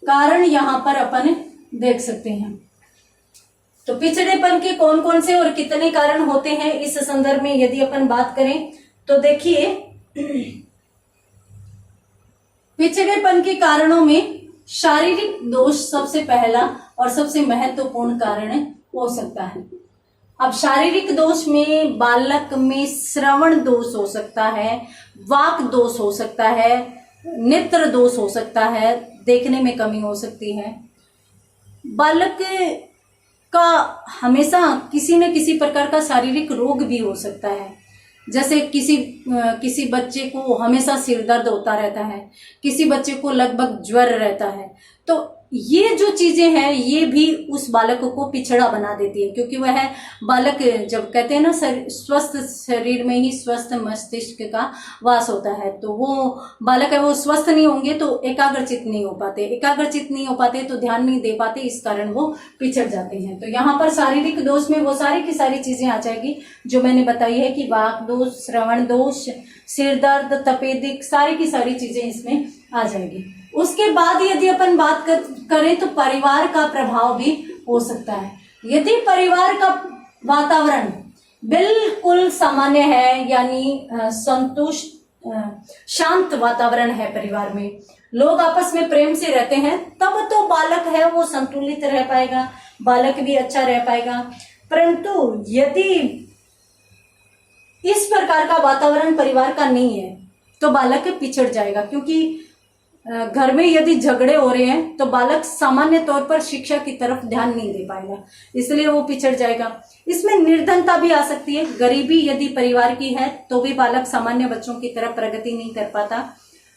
S1: कारण यहां पर अपन देख सकते हैं। तो पिछड़ेपन के कौन कौन से और कितने कारण होते हैं इस संदर्भ में यदि अपन बात करें तो देखिए, पिछड़ेपन के कारणों में शारीरिक दोष सबसे पहला और सबसे महत्वपूर्ण कारण हो सकता है। अब शारीरिक दोष में बालक में श्रवण दोष हो सकता है, वाक दोष हो सकता है, नेत्र दोष हो सकता है, देखने में कमी हो सकती है। बालक का हमेशा किसी न किसी प्रकार का शारीरिक रोग भी हो सकता है। जैसे किसी बच्चे को हमेशा सिर दर्द होता रहता है, किसी बच्चे को लगभग ज्वर रहता है। तो ये जो चीजें हैं ये भी उस बालक को पिछड़ा बना देती है, क्योंकि वह बालक, जब कहते हैं ना स्वस्थ शरीर में ही स्वस्थ मस्तिष्क का वास होता है, तो वो बालक है वो स्वस्थ नहीं होंगे तो एकाग्रचित नहीं हो पाते तो ध्यान नहीं दे पाते, इस कारण वो पिछड़ जाते हैं। तो यहाँ पर शारीरिक दोष में वो सारी की सारी चीजें आ जाएगी जो मैंने बताई है कि वाक दोष, श्रवण दोष, सिर दर्द, तपेदिक, सारी की सारी चीजें इसमें आ जाएगी। उसके बाद यदि अपन बात करें तो परिवार का प्रभाव भी हो सकता है। यदि परिवार का वातावरण बिल्कुल सामान्य है, यानी संतुष्ट शांत वातावरण है, परिवार में लोग आपस में प्रेम से रहते हैं, तब तो बालक है वो संतुलित रह पाएगा, बालक भी अच्छा रह पाएगा। परंतु यदि इस प्रकार का वातावरण परिवार का नहीं है तो बालक पिछड़ जाएगा, क्योंकि घर में यदि झगड़े हो रहे हैं तो बालक सामान्य तौर पर शिक्षा की तरफ ध्यान नहीं दे पाएगा, इसलिए वो पिछड़ जाएगा। इसमें निर्धनता भी आ सकती है, गरीबी यदि परिवार की है तो भी बालक सामान्य बच्चों की तरफ प्रगति नहीं कर पाता।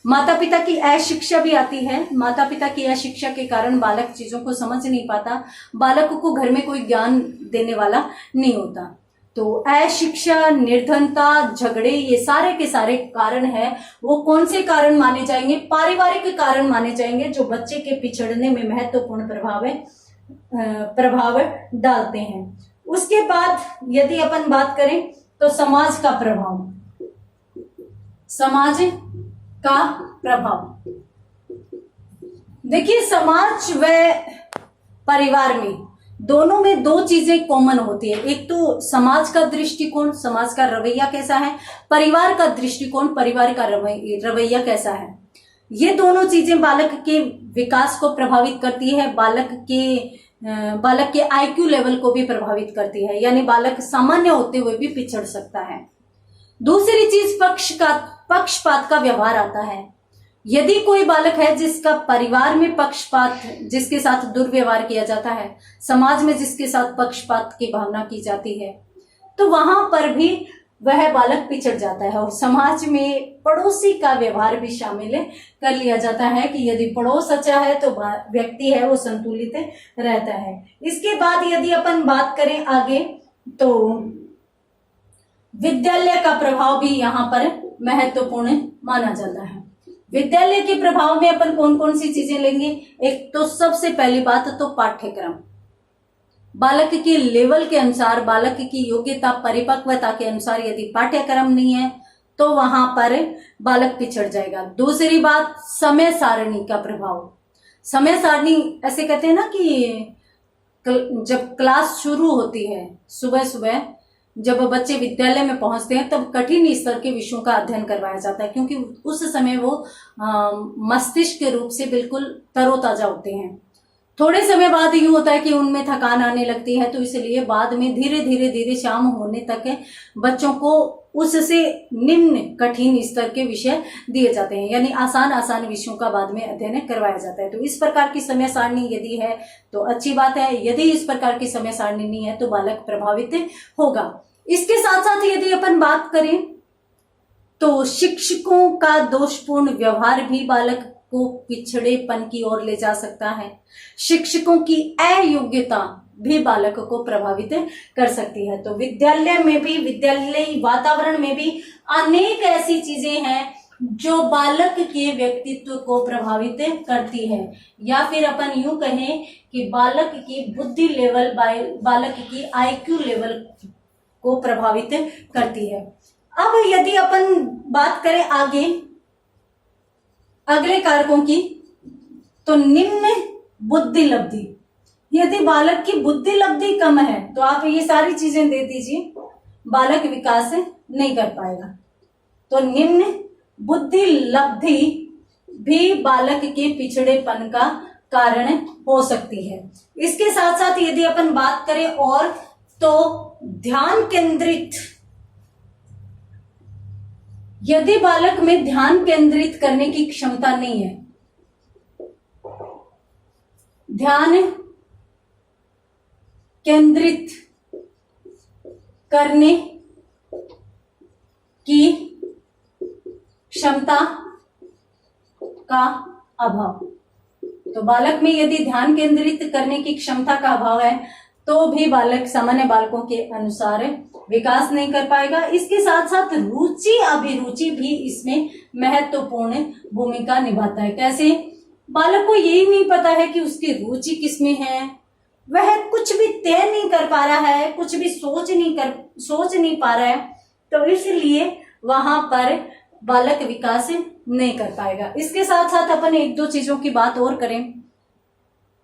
S1: माता पिता की अशिक्षा भी आती है, माता पिता की अशिक्षा के कारण बालक चीजों को समझ नहीं पाता, बालक को घर में कोई ज्ञान देने वाला नहीं होता। तो अशिक्षा, निर्धनता, झगड़े, ये सारे के सारे कारण हैं, वो कौन से कारण माने जाएंगे? पारिवारिक कारण माने जाएंगे, जो बच्चे के पिछड़ने में महत्वपूर्ण प्रभाव डालते हैं। उसके बाद यदि अपन बात करें तो समाज का प्रभाव, देखिए समाज व परिवार में दोनों में दो चीजें कॉमन होती है। एक तो समाज का दृष्टिकोण, समाज का रवैया कैसा है, परिवार का दृष्टिकोण, परिवार का रवैया कैसा है। ये दोनों चीजें बालक के विकास को प्रभावित करती है, बालक के आईक्यू लेवल को भी प्रभावित करती है, यानी बालक सामान्य होते हुए भी पिछड़ सकता है। दूसरी चीज पक्षपात का व्यवहार आता है। यदि कोई बालक है जिसका परिवार में पक्षपात, जिसके साथ दुर्व्यवहार किया जाता है, समाज में जिसके साथ पक्षपात की भावना की जाती है, तो वहां पर भी वह बालक पिछड़ जाता है। और समाज में पड़ोसी का व्यवहार भी शामिल कर लिया जाता है कि यदि पड़ोस अच्छा है तो व्यक्ति है वो संतुलित रहता है। इसके बाद यदि अपन बात करें आगे तो विद्यालय का प्रभाव भी यहाँ पर महत्वपूर्ण माना जाता है। विद्यालय के प्रभाव में अपन कौन कौन सी चीजें लेंगे? एक तो सबसे पहली बात तो पाठ्यक्रम, बालक के लेवल के अनुसार, बालक की योग्यता परिपक्वता के अनुसार यदि पाठ्यक्रम नहीं है तो वहां पर बालक पिछड़ जाएगा। दूसरी बात समय सारणी का प्रभाव। समय सारणी ऐसे कहते हैं ना कि जब क्लास शुरू होती है, सुबह सुबह जब बच्चे विद्यालय में पहुंचते हैं तब कठिन स्तर के विषयों का अध्ययन करवाया जाता है, क्योंकि उस समय वो मस्तिष्क के रूप से बिल्कुल तरोताजा होते हैं। थोड़े समय बाद यूं होता है कि उनमें थकान आने लगती है, तो इसलिए बाद में धीरे धीरे शाम होने तक बच्चों को उससे निम्न कठिन स्तर के विषय दिए जाते हैं, यानी आसान विषयों का बाद में अध्ययन करवाया जाता है। तो इस प्रकार की समय सारणी यदि है तो अच्छी बात है, यदि इस प्रकार की समय सारणी नहीं है तो बालक प्रभावित होगा। इसके साथ साथ यदि अपन बात करें तो शिक्षकों का दोषपूर्ण व्यवहार भी बालक को पिछड़ेपन की ओर ले जा सकता है। शिक्षकों की अयोग्यता भी बालक को प्रभावित कर सकती है। तो विद्यालय में भी, विद्यालयी वातावरण में भी अनेक ऐसी चीजें हैं जो बालक के व्यक्तित्व को प्रभावित करती है, या फिर अपन यूं कहें कि बालक की बुद्धि लेवल, बालक की आईक्यू लेवल को प्रभावित करती है। अब यदि अपन बात करें आगे अगले कारकों की, तो निम्न बुद्धि लब्धि। यदि बालक की बुद्धि लब्धि कम है तो आप ये सारी चीजें दे दीजिए, बालक विकास नहीं कर पाएगा। तो निम्न बुद्धि लब्धि भी बालक के पिछड़ेपन का कारण हो सकती है। इसके साथ साथ यदि अपन बात करें और, तो ध्यान केंद्रित, यदि बालक में ध्यान केंद्रित करने की क्षमता नहीं है, ध्यान केंद्रित करने की क्षमता का अभाव, तो बालक में यदि ध्यान केंद्रित करने की क्षमता का अभाव है तो भी बालक सामान्य बालकों के अनुसार विकास नहीं कर पाएगा। इसके साथ साथ रुचि अभिरुचि भी इसमें महत्वपूर्ण भूमिका निभाता है। कैसे? बालक को यही नहीं पता है कि उसकी रुचि किसमें है, वह कुछ भी तय नहीं कर पा रहा है, कुछ भी सोच नहीं पा रहा है, तो इसलिए वहां पर बालक विकास नहीं कर पाएगा। इसके साथ साथ अपन एक दो चीजों की बात और करें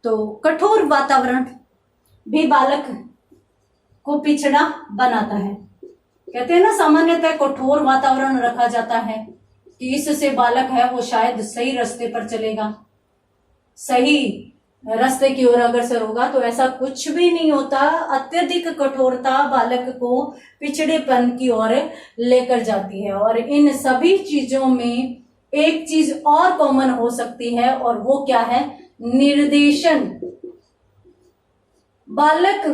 S1: तो कठोर वातावरण भी बालक को पिछड़ा बनाता है। कहते हैं ना, सामान्यतः कठोर वातावरण रखा जाता है कि इससे बालक है वो शायद सही रास्ते पर चलेगा, सही रास्ते की ओर अग्रसर होगा, तो ऐसा कुछ भी नहीं होता। अत्यधिक कठोरता बालक को पिछड़ेपन की ओर लेकर जाती है। और इन सभी चीजों में एक चीज और कॉमन हो सकती है, और वो क्या है? निर्देशन। बालक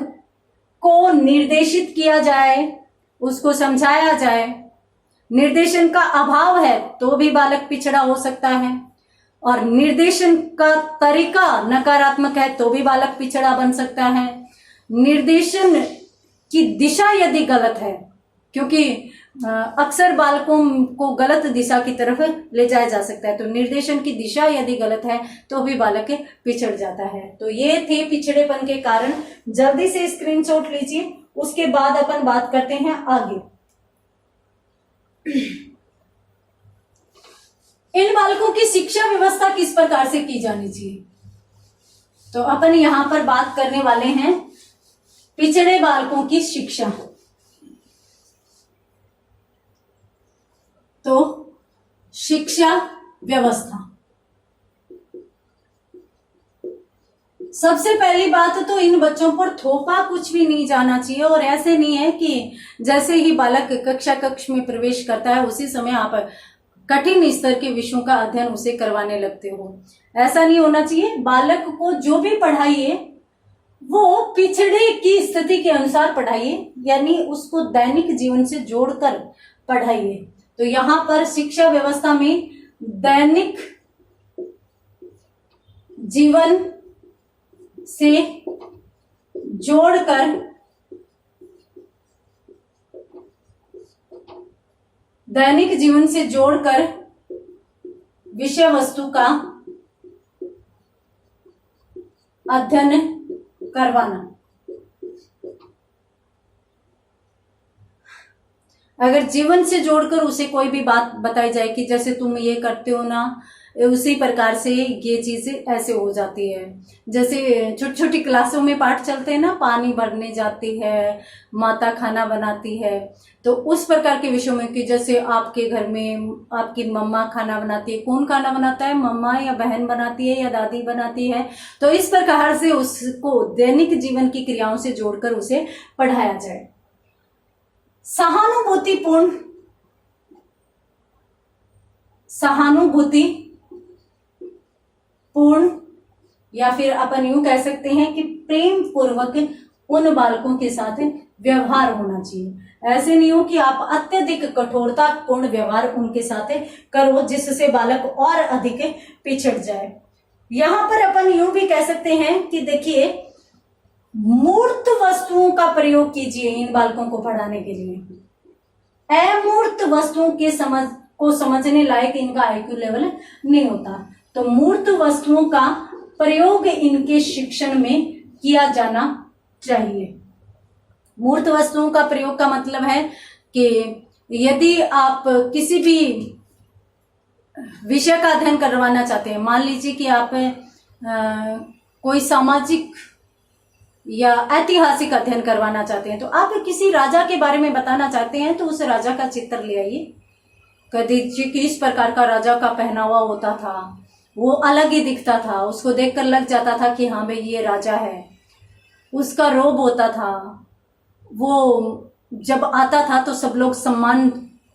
S1: को निर्देशित किया जाए, उसको समझाया जाए, निर्देशन का अभाव है तो भी बालक पिछड़ा हो सकता है, और निर्देशन का तरीका नकारात्मक है तो भी बालक पिछड़ा बन सकता है। निर्देशन की दिशा यदि गलत है, क्योंकि अक्सर बालकों को गलत दिशा की तरफ ले जाया जा सकता है, तो निर्देशन की दिशा यदि गलत है तो भी बालक पिछड़ जाता है। तो ये थे पिछड़ेपन के कारण। जल्दी से स्क्रीनशॉट लीजिए, उसके बाद अपन बात करते हैं आगे। इन बालकों की शिक्षा व्यवस्था किस प्रकार से की जानी चाहिए, तो अपन यहां पर बात करने वाले हैं पिछड़े बालकों की शिक्षा। तो शिक्षा व्यवस्था, सबसे पहली बात तो इन बच्चों पर थोपा कुछ भी नहीं जाना चाहिए। और ऐसे नहीं है कि जैसे ही बालक कक्ष में प्रवेश करता है उसी समय आप कठिन स्तर के विषयों का अध्ययन उसे करवाने लगते हो, ऐसा नहीं होना चाहिए। बालक को जो भी पढ़ाइए वो पिछड़े की स्थिति के अनुसार पढ़ाइए, यानी उसको दैनिक जीवन से जोड़कर पढ़ाइए। तो यहां पर शिक्षा व्यवस्था में दैनिक जीवन से जोड़कर विषय वस्तु का अध्ययन करवाना। अगर जीवन से जोड़कर उसे कोई भी बात बताई जाए कि जैसे तुम ये करते हो ना, उसी प्रकार से ये चीज ऐसे हो जाती है। जैसे छोटी छोटी क्लासों में पाठ चलते हैं ना, पानी भरने जाती है, माता खाना बनाती है, तो उस प्रकार के विषयों में कि जैसे आपके घर में आपकी मम्मा खाना बनाती है, कौन खाना बनाता है, मम्मा या बहन बनाती है या दादी बनाती है, तो इस प्रकार से उसको दैनिक जीवन की क्रियाओं से जोड़कर उसे पढ़ाया जाए। सहानुभूतिपूर्ण या फिर अपन यूं कह सकते हैं कि प्रेम पूर्वक उन बालकों के साथ व्यवहार होना चाहिए। ऐसे नहीं हो कि आप अत्यधिक कठोरता पूर्ण व्यवहार उनके साथ करो जिससे बालक और अधिक पिछड़ जाए। यहां पर अपन यूं भी कह सकते हैं कि देखिए, मूर्त वस्तुओं का प्रयोग कीजिए इन बालकों को पढ़ाने के लिए। अमूर्त वस्तुओं के समझने लायक इनका आईक्यू लेवल नहीं होता, तो मूर्त वस्तुओं का प्रयोग इनके शिक्षण में किया जाना चाहिए। मूर्त वस्तुओं का प्रयोग का मतलब है कि यदि आप किसी भी विषय का अध्ययन करवाना चाहते हैं, मान लीजिए कि आप कोई सामाजिक या ऐतिहासिक अध्ययन करवाना चाहते हैं, तो आप किसी राजा के बारे में बताना चाहते हैं, तो उस राजा का चित्र ले आइए। कभी किस प्रकार का राजा का पहनावा होता था, वो अलग ही दिखता था, उसको देखकर लग जाता था कि हाँ भाई ये राजा है। उसका रोब होता था, वो जब आता था तो सब लोग सम्मान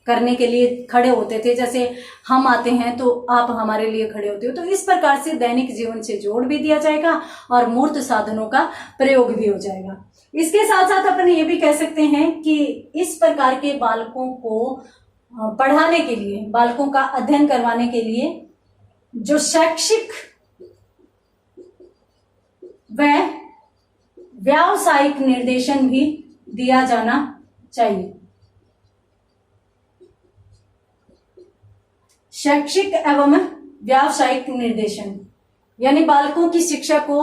S1: करने के लिए खड़े होते थे, जैसे हम आते हैं तो आप हमारे लिए खड़े होते हो। तो इस प्रकार से दैनिक जीवन से जोड़ भी दिया जाएगा और मूर्त साधनों का प्रयोग भी हो जाएगा। इसके साथ साथ अपन ये भी कह सकते हैं कि इस प्रकार के बालकों को पढ़ाने के लिए, बालकों का अध्ययन करवाने के लिए जो शैक्षिक व व्यावसायिक निर्देशन भी दिया जाना चाहिए। शैक्षिक एवं व्यावसायिक निर्देशन यानी बालकों की शिक्षा को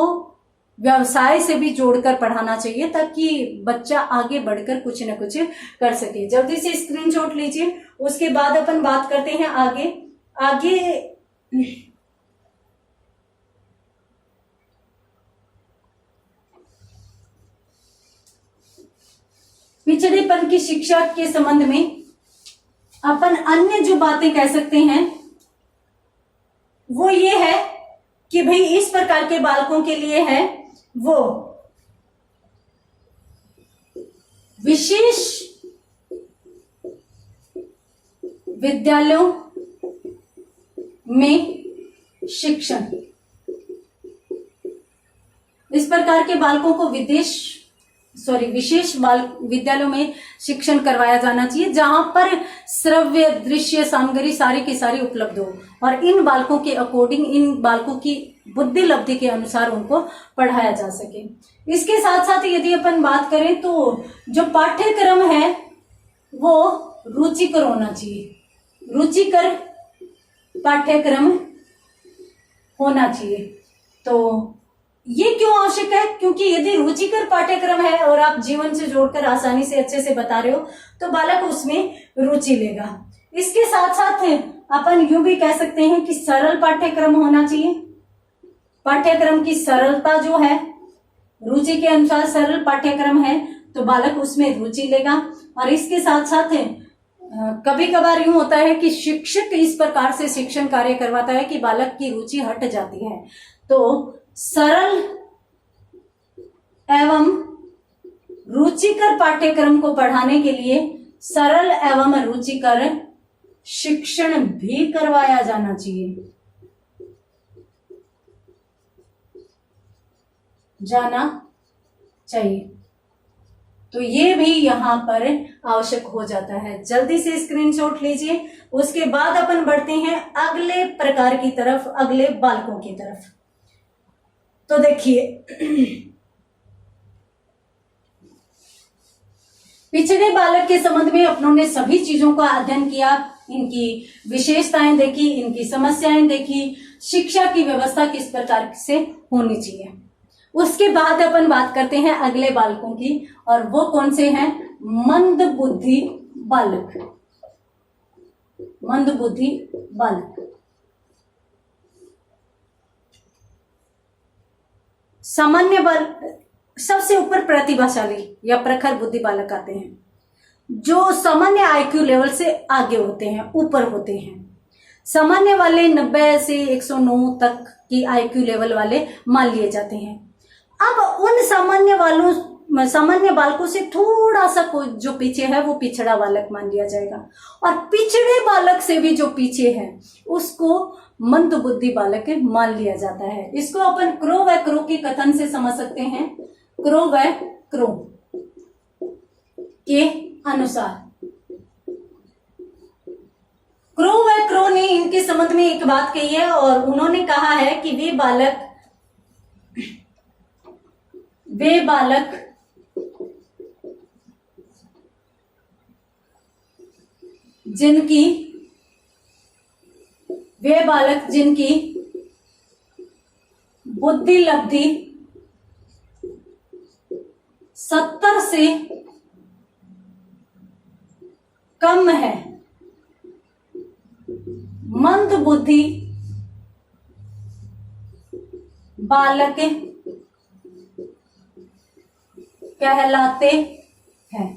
S1: व्यवसाय से भी जोड़कर पढ़ाना चाहिए, ताकि बच्चा आगे बढ़कर कुछ न कुछ कर सके। जल्दी से स्क्रीनशॉट लीजिए। उसके बाद अपन बात करते हैं आगे पिछड़ेपन की शिक्षा के संबंध में अपन अन्य जो बातें कह सकते हैं वो ये है कि भाई इस प्रकार के बालकों के लिए है वो विशेष विद्यालयों में शिक्षण। इस प्रकार के बालकों को विशेष विद्यालयों में शिक्षण करवाया जाना चाहिए, जहां पर श्रव्य दृश्य सामग्री सारी की सारी उपलब्ध हो और इन बालकों के अकॉर्डिंग, इन बालकों की बुद्धि लब्धि के अनुसार उनको पढ़ाया जा सके। इसके साथ साथ यदि अपन बात करें तो जो पाठ्यक्रम है वो रुचिकर होना चाहिए, रुचिकर पाठ्यक्रम होना चाहिए। तो ये क्यों आवश्यक है? क्योंकि यदि रुचिकर पाठ्यक्रम है और आप जीवन से जोड़कर आसानी से अच्छे से बता रहे हो तो बालक उसमें रुचि लेगा। इसके साथ साथ अपन यूं भी कह सकते हैं कि सरल पाठ्यक्रम होना चाहिए। पाठ्यक्रम की सरलता जो है, रुचि के अनुसार सरल पाठ्यक्रम है तो बालक उसमें रुचि लेगा। और इसके साथ साथ कभी कभार यूं होता है कि शिक्षक इस प्रकार से शिक्षण कार्य करवाता है कि बालक की रुचि हट जाती है। तो सरल एवं रुचिकर पाठ्यक्रम को पढ़ाने के लिए सरल एवं रुचिकर शिक्षण भी करवाया जाना चाहिए, तो ये भी यहां पर आवश्यक हो जाता है। जल्दी से स्क्रीनशॉट लीजिए। उसके बाद अपन बढ़ते हैं अगले प्रकार की तरफ, अगले बालकों की तरफ। तो देखिए, पिछड़े बालक के संबंध में अपनों ने सभी चीजों का अध्ययन किया, इनकी विशेषताएं देखी, इनकी समस्याएं देखी, शिक्षा की व्यवस्था किस प्रकार से होनी चाहिए। उसके बाद अपन बात करते हैं अगले बालकों की, और वो कौन से हैं? मंद बुद्धि बालक। मंद बुद्धि बालक सामान्य सबसे ऊपर प्रतिभाशाली या प्रखर बुद्धि बालक आते हैं, जो सामान्य आईक्यू लेवल से आगे होते हैं, ऊपर होते हैं। सामान्य वाले 90 से 109 तक की आईक्यू लेवल वाले मान लिए जाते हैं। अब उन सामान्य बालकों से थोड़ा सा जो पीछे है वो पिछड़ा बालक मान लिया जाएगा, और पिछड़े बालक से भी जो पीछे है उसको मंद बुद्धि बालक मान लिया जाता है। इसको अपन क्रो व क्रो के कथन से समझ सकते हैं। क्रो व क्रो, के अनुसार। क्रो व क्रो ने इनके संबंध में एक बात कही है और उन्होंने कहा है कि वे बालक जिनकी बुद्धि लब्धि 70 से कम है, मंद बुद्धि बालक कहलाते हैं।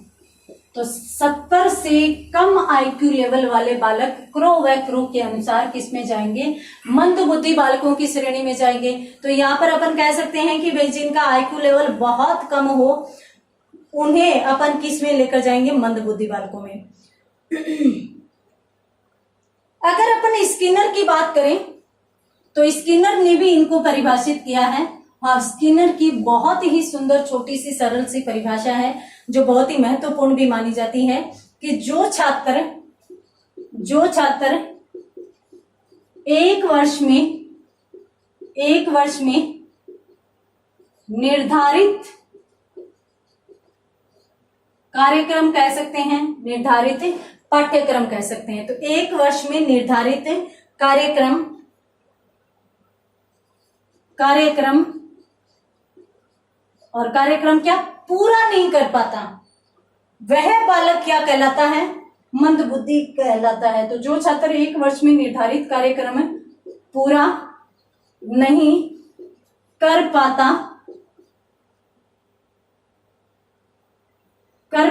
S1: तो 70 से कम आईक्यू लेवल वाले बालक क्रो व क्रो के अनुसार किस में जाएंगे? मंद बुद्धि बालकों की श्रेणी में जाएंगे। तो यहाँ पर अपन कह सकते हैं कि भाई जिनका आईक्यू लेवल बहुत कम हो उन्हें अपन किस में लेकर जाएंगे? मंद बुद्धि बालकों में। अगर अपन स्किनर की बात करें तो स्किनर ने भी इनको परिभाषित किया है और स्किनर की बहुत ही सुंदर छोटी सी सरल सी परिभाषा है जो बहुत ही महत्वपूर्ण भी मानी जाती है कि जो छात्र एक वर्ष में निर्धारित कार्यक्रम कह सकते हैं, निर्धारित पाठ्यक्रम कह सकते हैं। तो एक वर्ष में निर्धारित कार्यक्रम और कार्यक्रम क्या पूरा नहीं कर पाता, वह बालक क्या कहलाता है? मंद बुद्धि कहलाता है। तो जो छात्र एक वर्ष में निर्धारित कार्यक्रम पूरा नहीं कर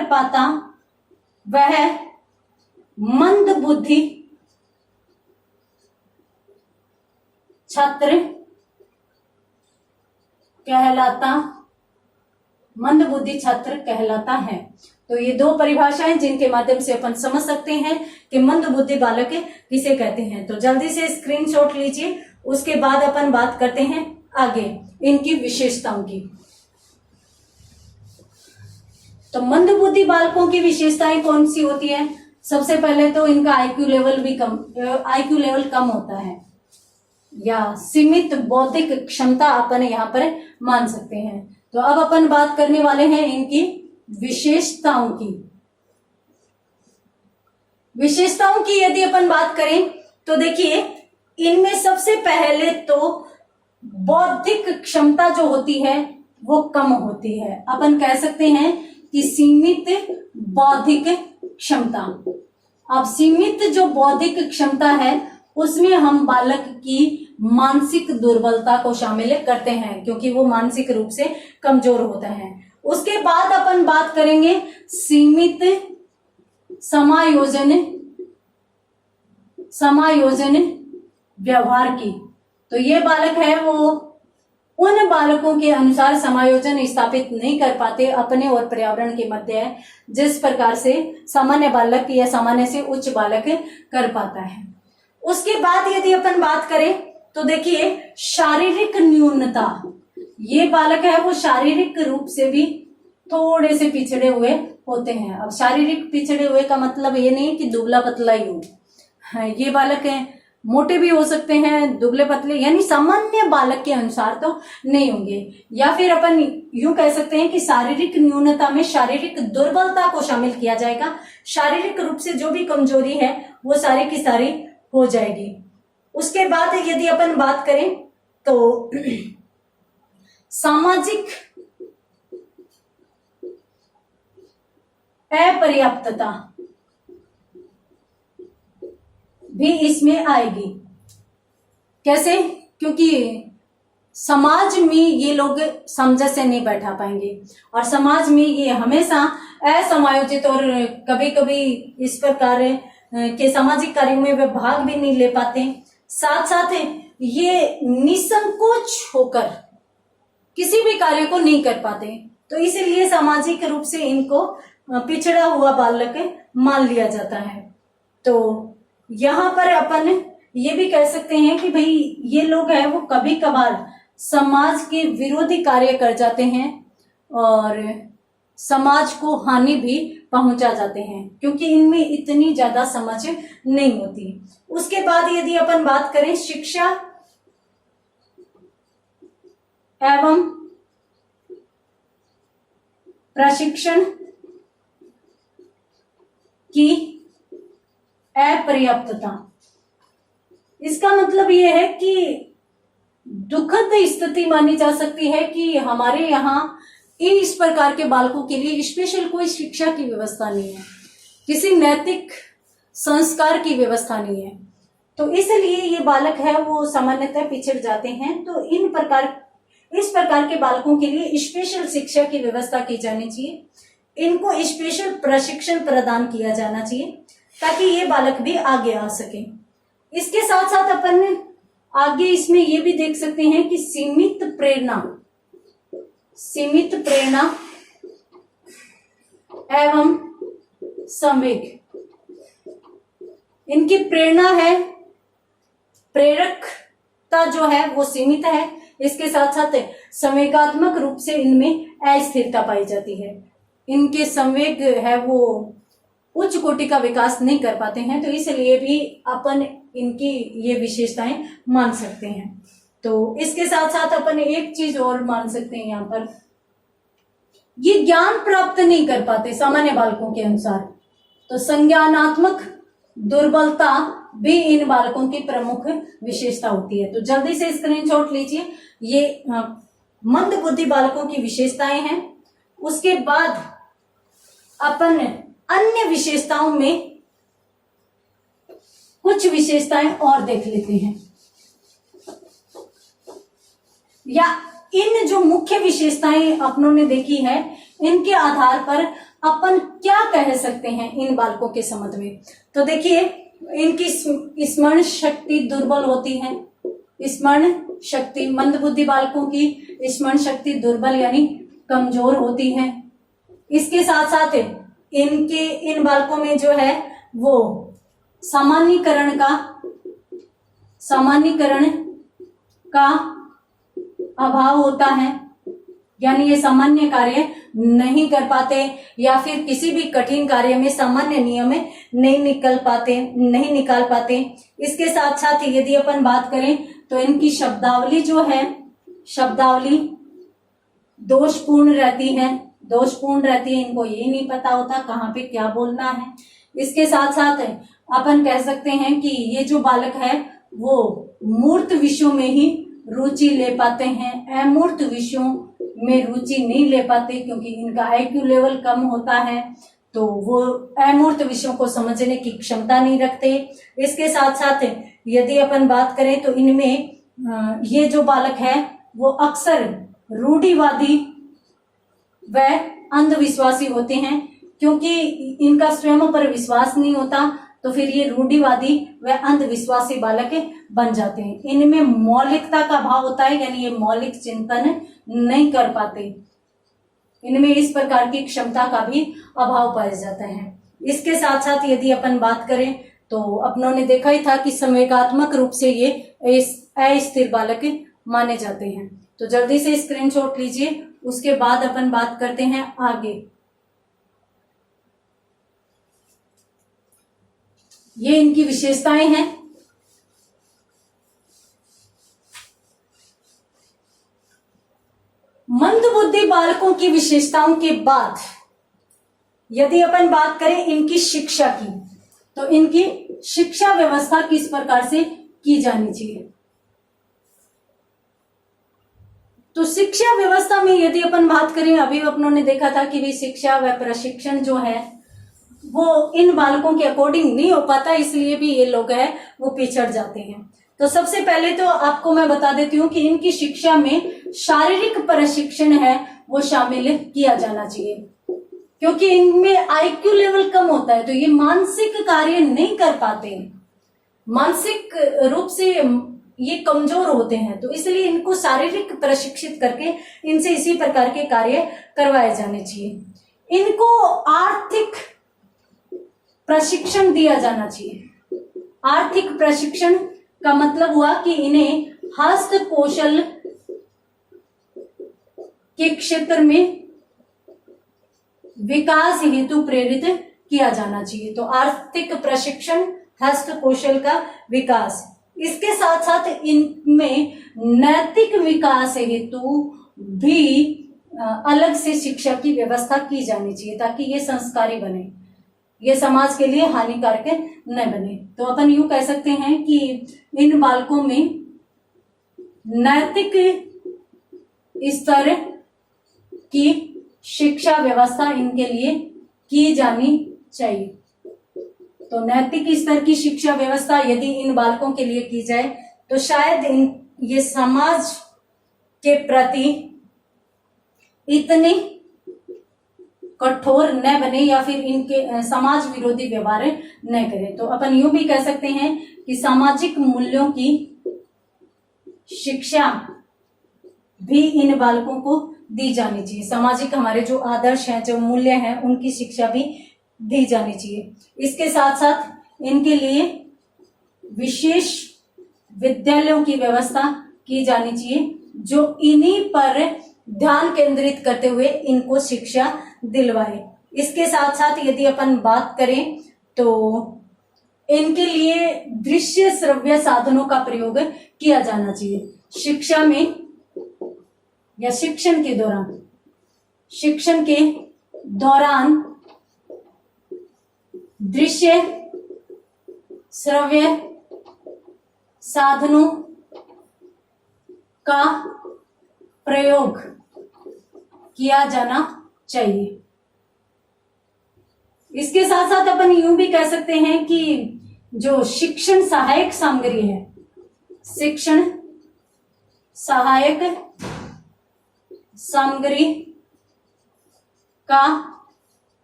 S1: पाता वह मंद बुद्धि छात्र कहलाता है। तो ये दो परिभाषाएं जिनके माध्यम से अपन समझ सकते हैं कि मंद बुद्धि बालक किसे कहते हैं। तो जल्दी से स्क्रीनशॉट लीजिए, उसके बाद अपन बात करते हैं आगे इनकी विशेषताओं की। तो मंद बुद्धि बालकों की विशेषताएं कौन सी होती है? सबसे पहले तो इनका आईक्यू लेवल कम होता है या सीमित बौद्धिक क्षमता अपन यहाँ पर मान सकते हैं। तो अब अपन बात करने वाले हैं इनकी विशेषताओं की यदि अपन बात करें तो देखिए इनमें सबसे पहले तो बौद्धिक क्षमता जो होती है वो कम होती है। अपन कह सकते हैं कि सीमित बौद्धिक क्षमता। अब सीमित जो बौद्धिक क्षमता है उसमें हम बालक की मानसिक दुर्बलता को शामिल करते हैं क्योंकि वो मानसिक रूप से कमजोर होता है। उसके बाद अपन बात करेंगे सीमित समायोजन व्यवहार की। तो ये बालक है वो उन बालकों के अनुसार समायोजन स्थापित नहीं कर पाते अपने और पर्यावरण के मध्य, जिस प्रकार से सामान्य बालक या सामान्य से उच्च बालक कर पाता है। उसके बाद यदि अपन बात करें तो देखिए शारीरिक न्यूनता। ये बालक है वो शारीरिक रूप से भी थोड़े से पिछड़े हुए होते हैं। अब शारीरिक पिछड़े हुए का मतलब ये नहीं कि दुबला पतला ही हो, ये बालक है मोटे भी हो सकते हैं, दुबले पतले, यानी सामान्य बालक के अनुसार तो नहीं होंगे। या फिर अपन यूं कह सकते हैं कि शारीरिक न्यूनता में शारीरिक दुर्बलता को शामिल किया जाएगा। शारीरिक रूप से जो भी कमजोरी है वो सारी की सारी हो जाएगी। उसके बाद यदि अपन बात करें तो सामाजिक अपर्याप्तता भी इसमें आएगी। कैसे? क्योंकि समाज में ये लोग समझ से नहीं बैठा पाएंगे और समाज में ये हमेशा असमायोजित और कभी कभी इस प्रकार के सामाजिक कार्यों में वे भाग भी नहीं ले पाते। साथ साथ ये निसंकोच होकर किसी भी कार्य को नहीं कर पाते, तो इसीलिए सामाजिक रूप से इनको पिछड़ा हुआ बालक मान लिया जाता है। तो यहाँ पर अपन ये भी कह सकते हैं कि भाई ये लोग हैं वो कभी कभार समाज के विरोधी कार्य कर जाते हैं और समाज को हानि भी पहुंचा जाते हैं, क्योंकि इनमें इतनी ज्यादा समझ नहीं होती। उसके बाद यदि अपन बात करें शिक्षा एवं प्रशिक्षण की अपर्याप्तता, इसका मतलब यह है कि दुखद स्थिति मानी जा सकती है कि हमारे यहाँ इस प्रकार के बालकों के लिए स्पेशल कोई शिक्षा की व्यवस्था नहीं है, किसी नैतिक संस्कार की व्यवस्था नहीं है। तो इसलिए ये बालक है वो सामान्यतः पिछड़ जाते हैं। तो इस प्रकार के बालकों के लिए स्पेशल शिक्षा की व्यवस्था की जानी चाहिए, इनको स्पेशल प्रशिक्षण प्रदान किया जाना चाहिए ताकि ये बालक भी आगे आ सके। इसके साथ साथ अपन आगे इसमें ये भी देख सकते हैं कि सीमित प्रेरणा एवं संवेग, इनकी प्रेरणा है, प्रेरकता जो है वो सीमित है। इसके साथ साथ संवेगात्मक रूप से इनमें अस्थिरता पाई जाती है, इनके संवेग है वो उच्च कोटि का विकास नहीं कर पाते हैं। तो इसलिए भी अपन इनकी ये विशेषताएं मान सकते हैं। तो इसके साथ साथ अपन एक चीज और मान सकते हैं, यहाँ पर ये ज्ञान प्राप्त नहीं कर पाते सामान्य बालकों के अनुसार, तो संज्ञानात्मक दुर्बलता भी इन बालकों की प्रमुख विशेषता होती है। तो जल्दी से स्क्रीनशॉट लीजिए, ये मंद बुद्धि बालकों की विशेषताएं हैं। उसके बाद अपन अन्य विशेषताओं में कुछ विशेषताएं और देख लेते हैं, या इन जो मुख्य विशेषताएं अपनों ने देखी है इनके आधार पर अपन क्या कह सकते हैं इन बालकों के संबंध में। तो देखिए, इनकी स्मरण शक्ति दुर्बल होती है, स्मरण शक्ति, मंदबुद्धि बालकों की स्मरण शक्ति दुर्बल यानी कमजोर होती है। इसके साथ साथ इन बालकों में जो है वो सामान्यीकरण का अभाव होता है, यानी ये सामान्य कार्य नहीं कर पाते या फिर किसी भी कठिन कार्य में सामान्य नियम में नहीं निकाल पाते। इसके साथ साथ यदि अपन बात करें तो इनकी शब्दावली जो है, शब्दावली दोषपूर्ण रहती है, इनको ये नहीं पता होता कहाँ पे क्या बोलना है। इसके साथ साथ अपन कह सकते हैं कि ये जो बालक है वो मूर्त विषयों में ही रुचि ले पाते हैं, अमूर्त विषयों में रुचि नहीं ले पाते क्योंकि इनका IQ लेवल कम होता है, तो वो अमूर्त विषयों को समझने की क्षमता नहीं रखते। इसके साथ साथ यदि अपन बात करें तो इनमें ये जो बालक है वो अक्सर रूढ़िवादी व अंधविश्वासी होते हैं, क्योंकि इनका स्वयं पर विश्वास नहीं होता तो फिर ये रूढ़िवादी व अंधविश्वासी बालक बन जाते हैं। इनमें मौलिकता का अभाव होता है, यानी ये मौलिक चिंतन नहीं कर पाते, इनमें इस प्रकार की क्षमता का भी अभाव पाया जाता है। इसके साथ साथ यदि अपन बात करें तो अपनों ने देखा ही था कि संवेगात्मक रूप से ये अस्थिर बालक माने जाते हैं। तो जल्दी से स्क्रीनशॉट लीजिए, उसके बाद अपन बात करते हैं आगे। ये इनकी विशेषताएं हैं। मंदबुद्धि बालकों की विशेषताओं के बाद यदि अपन बात करें इनकी शिक्षा की, तो इनकी शिक्षा व्यवस्था किस प्रकार से की जानी चाहिए। तो शिक्षा व्यवस्था में यदि अपन बात करें, अभी अपनों ने देखा था कि भी शिक्षा व प्रशिक्षण जो है वो इन बालकों के अकॉर्डिंग नहीं हो पाता, इसलिए भी ये लोग है वो पिछड़ जाते हैं। तो सबसे पहले तो आपको मैं बता देती हूँ कि इनकी शिक्षा में शारीरिक प्रशिक्षण है वो शामिल किया जाना चाहिए, क्योंकि इनमें IQ लेवल कम होता है तो ये मानसिक कार्य नहीं कर पाते, मानसिक रूप से ये कमजोर होते हैं, तो इसलिए इनको शारीरिक प्रशिक्षित करके इनसे इसी प्रकार के कार्य करवाए जाने चाहिए। इनको आर्थिक प्रशिक्षण दिया जाना चाहिए। आर्थिक प्रशिक्षण का मतलब हुआ कि इन्हें हस्त कौशल के क्षेत्र में विकास हेतु प्रेरित किया जाना चाहिए। तो आर्थिक प्रशिक्षण, हस्त कौशल का विकास, इसके साथ साथ इनमें नैतिक विकास हेतु भी अलग से शिक्षा की व्यवस्था की जानी चाहिए ताकि ये संस्कारी बने, ये समाज के लिए हानिकारक न बने। तो अपन यूं कह सकते हैं कि इन बालकों में नैतिक स्तर की शिक्षा व्यवस्था इनके लिए की जानी चाहिए। तो नैतिक स्तर की शिक्षा व्यवस्था यदि इन बालकों के लिए की जाए तो शायद ये समाज के प्रति इतने कठोर न बने या फिर इनके समाज विरोधी व्यवहार न करें। तो अपन यूं भी कह सकते हैं कि सामाजिक मूल्यों की शिक्षा भी इन बालकों को दी जानी चाहिए। सामाजिक हमारे जो आदर्श हैं, जो मूल्य हैं, उनकी शिक्षा भी दी जानी चाहिए। इसके साथ साथ इनके लिए विशेष विद्यालयों की व्यवस्था की जानी चाहिए जो इन्हीं पर ध्यान केंद्रित करते हुए इनको शिक्षा दिलवाए। इसके साथ साथ यदि अपन बात करें तो इनके लिए दृश्य श्रव्य साधनों का प्रयोग किया जाना चाहिए। शिक्षा में या शिक्षण के दौरान दृश्य श्रव्य साधनों का प्रयोग किया जाना चाहिए। इसके साथ साथ अपन यूं भी कह सकते हैं कि जो शिक्षण सहायक सामग्री है, शिक्षण सहायक सामग्री का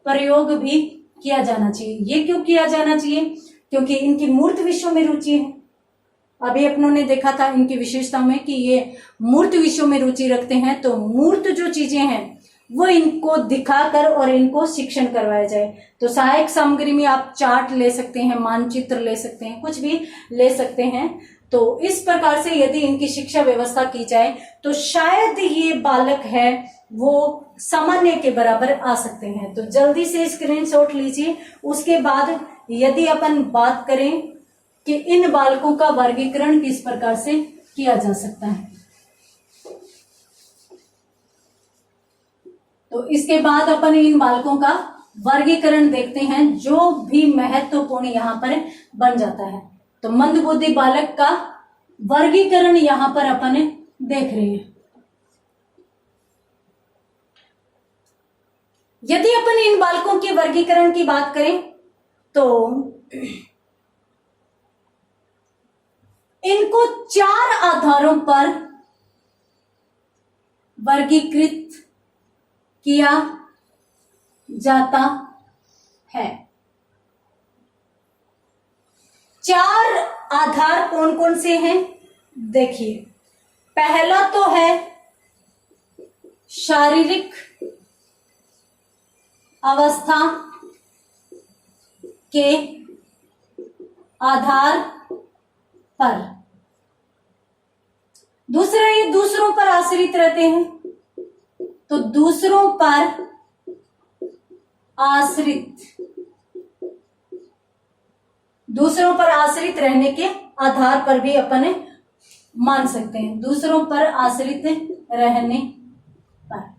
S1: प्रयोग भी किया जाना चाहिए। ये क्यों किया जाना चाहिए? क्योंकि इनकी मूर्त विषयों में रुचि है। अभी अपनों ने देखा था इनकी विशेषताओं में कि ये मूर्त विषयों में रुचि रखते हैं। तो मूर्त जो चीजें हैं वो इनको दिखाकर और इनको शिक्षण करवाया जाए। तो सहायक सामग्री में आप चार्ट ले सकते हैं, मानचित्र ले सकते हैं, कुछ भी ले सकते हैं। तो इस प्रकार से यदि इनकी शिक्षा व्यवस्था की जाए तो शायद ये बालक है वो सामान्य के बराबर आ सकते हैं। तो जल्दी से स्क्रीनशॉट लीजिए। उसके बाद यदि अपन बात करें कि इन बालकों का वर्गीकरण किस प्रकार से किया जा सकता है, तो इसके बाद अपन इन बालकों का वर्गीकरण देखते हैं जो भी महत्वपूर्ण यहां पर बन जाता है। तो मंदबुद्धि बालक का वर्गीकरण यहां पर अपन देख रहे हैं। यदि अपन इन बालकों के वर्गीकरण की बात करें तो इनको 4 आधारों पर वर्गीकृत किया जाता है। 4 आधार कौन कौन से हैं देखिए। पहला तो है शारीरिक अवस्था के आधार पर। दूसरा, ये दूसरों पर आश्रित रहते हैं। तो दूसरों पर आश्रित रहने के आधार पर भी अपन मान सकते हैं। दूसरों पर आश्रित रहने पर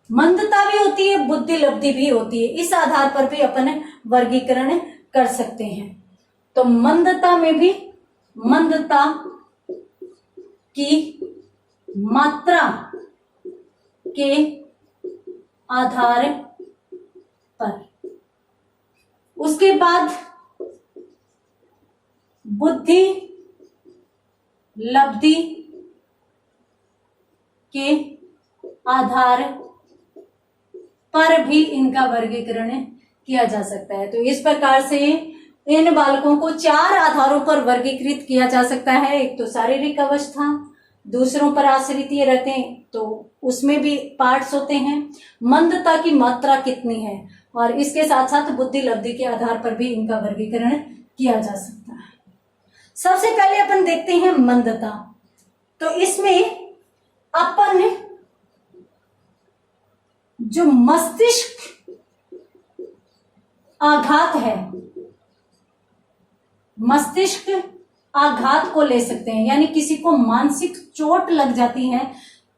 S1: मंदता भी होती है, बुद्धि लब्धि भी होती है। इस आधार पर भी अपन वर्गीकरण कर सकते हैं। तो मंदता में भी मंदता की मात्रा के आधार पर। उसके बाद बुद्धि लब्धि के आधार पर भी इनका वर्गीकरण किया जा सकता है। तो इस प्रकार से इन बालकों को 4 आधारों पर वर्गीकृत किया जा सकता है। एक तो शारीरिक अवस्था, दूसरों पर आश्रित ये रहते हैं तो उसमें भी पार्ट्स होते हैं, मंदता की मात्रा कितनी है, और इसके साथ साथ बुद्धि लब्धि के आधार पर भी इनका वर्गीकरण किया जा सकता है। सबसे पहले अपन देखते हैं मंदता। तो इसमें अपन जो मस्तिष्क आघात है, मस्तिष्क आघात को ले सकते हैं, यानी किसी को मानसिक चोट लग जाती है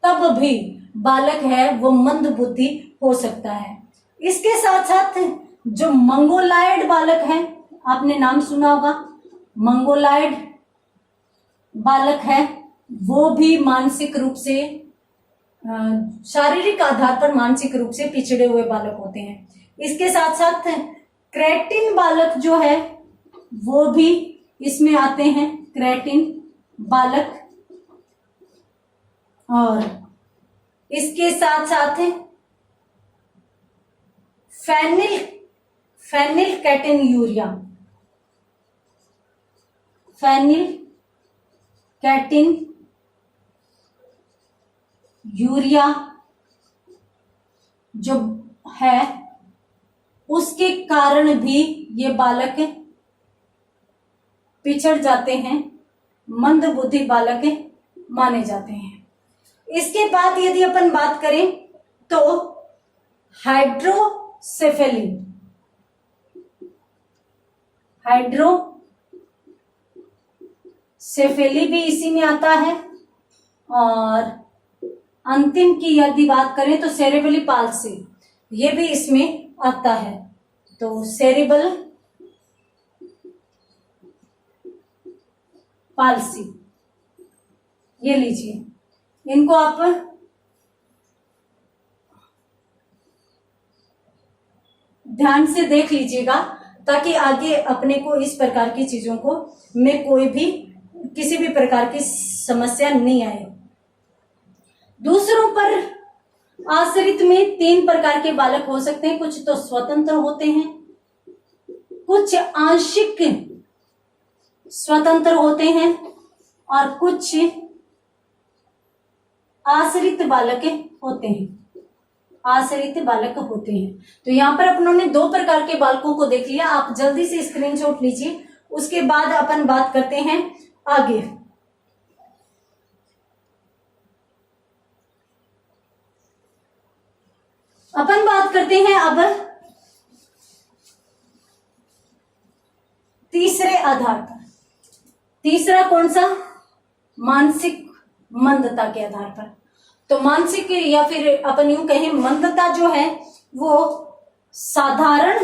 S1: तब भी बालक है वो मंद बुद्धि हो सकता है। इसके साथ साथ जो मंगोलायड बालक है, आपने नाम सुना होगा, मंगोलायड बालक है, वो भी मानसिक रूप से, शारीरिक आधार पर मानसिक रूप से पिछड़े हुए बालक होते हैं। इसके साथ साथ क्रेटिन बालक जो है वो भी इसमें आते हैं, क्रेटिन बालक। और इसके साथ साथ फेनिल कैटिन यूरिया, फेनिल कैटिन यूरिया जो है, उसके कारण भी ये बालक पिछड़ जाते हैं, मंद बुद्धि बालक माने जाते हैं। इसके बाद यदि अपन बात करें तो हाइड्रोसेफेली, हाइड्रोसेफेली भी इसी में आता है। और अंतिम की यदि बात करें तो सेरेब्रल पाल्सी, ये भी इसमें आता है। तो सेरेब्रल पाल्सी ये लीजिए, इनको आप ध्यान से देख लीजिएगा ताकि आगे अपने को इस प्रकार की चीजों को में कोई भी किसी भी प्रकार की समस्या नहीं आए। दूसरों पर आश्रित में 3 प्रकार के बालक हो सकते हैं। कुछ तो स्वतंत्र होते हैं, कुछ आंशिक स्वतंत्र होते हैं और कुछ आश्रित बालक होते हैं, आश्रित बालक होते हैं। तो यहाँ पर अपनों ने 2 प्रकार के बालकों को देख लिया। आप जल्दी से स्क्रीनशॉट लीजिए, उसके बाद अपन बात करते हैं आगे। अपन बात करते हैं अब तीसरे आधार पर। तीसरा कौन सा? मानसिक मंदता के आधार पर। तो मानसिक या फिर अपन यूं कहें मंदता जो है वो साधारण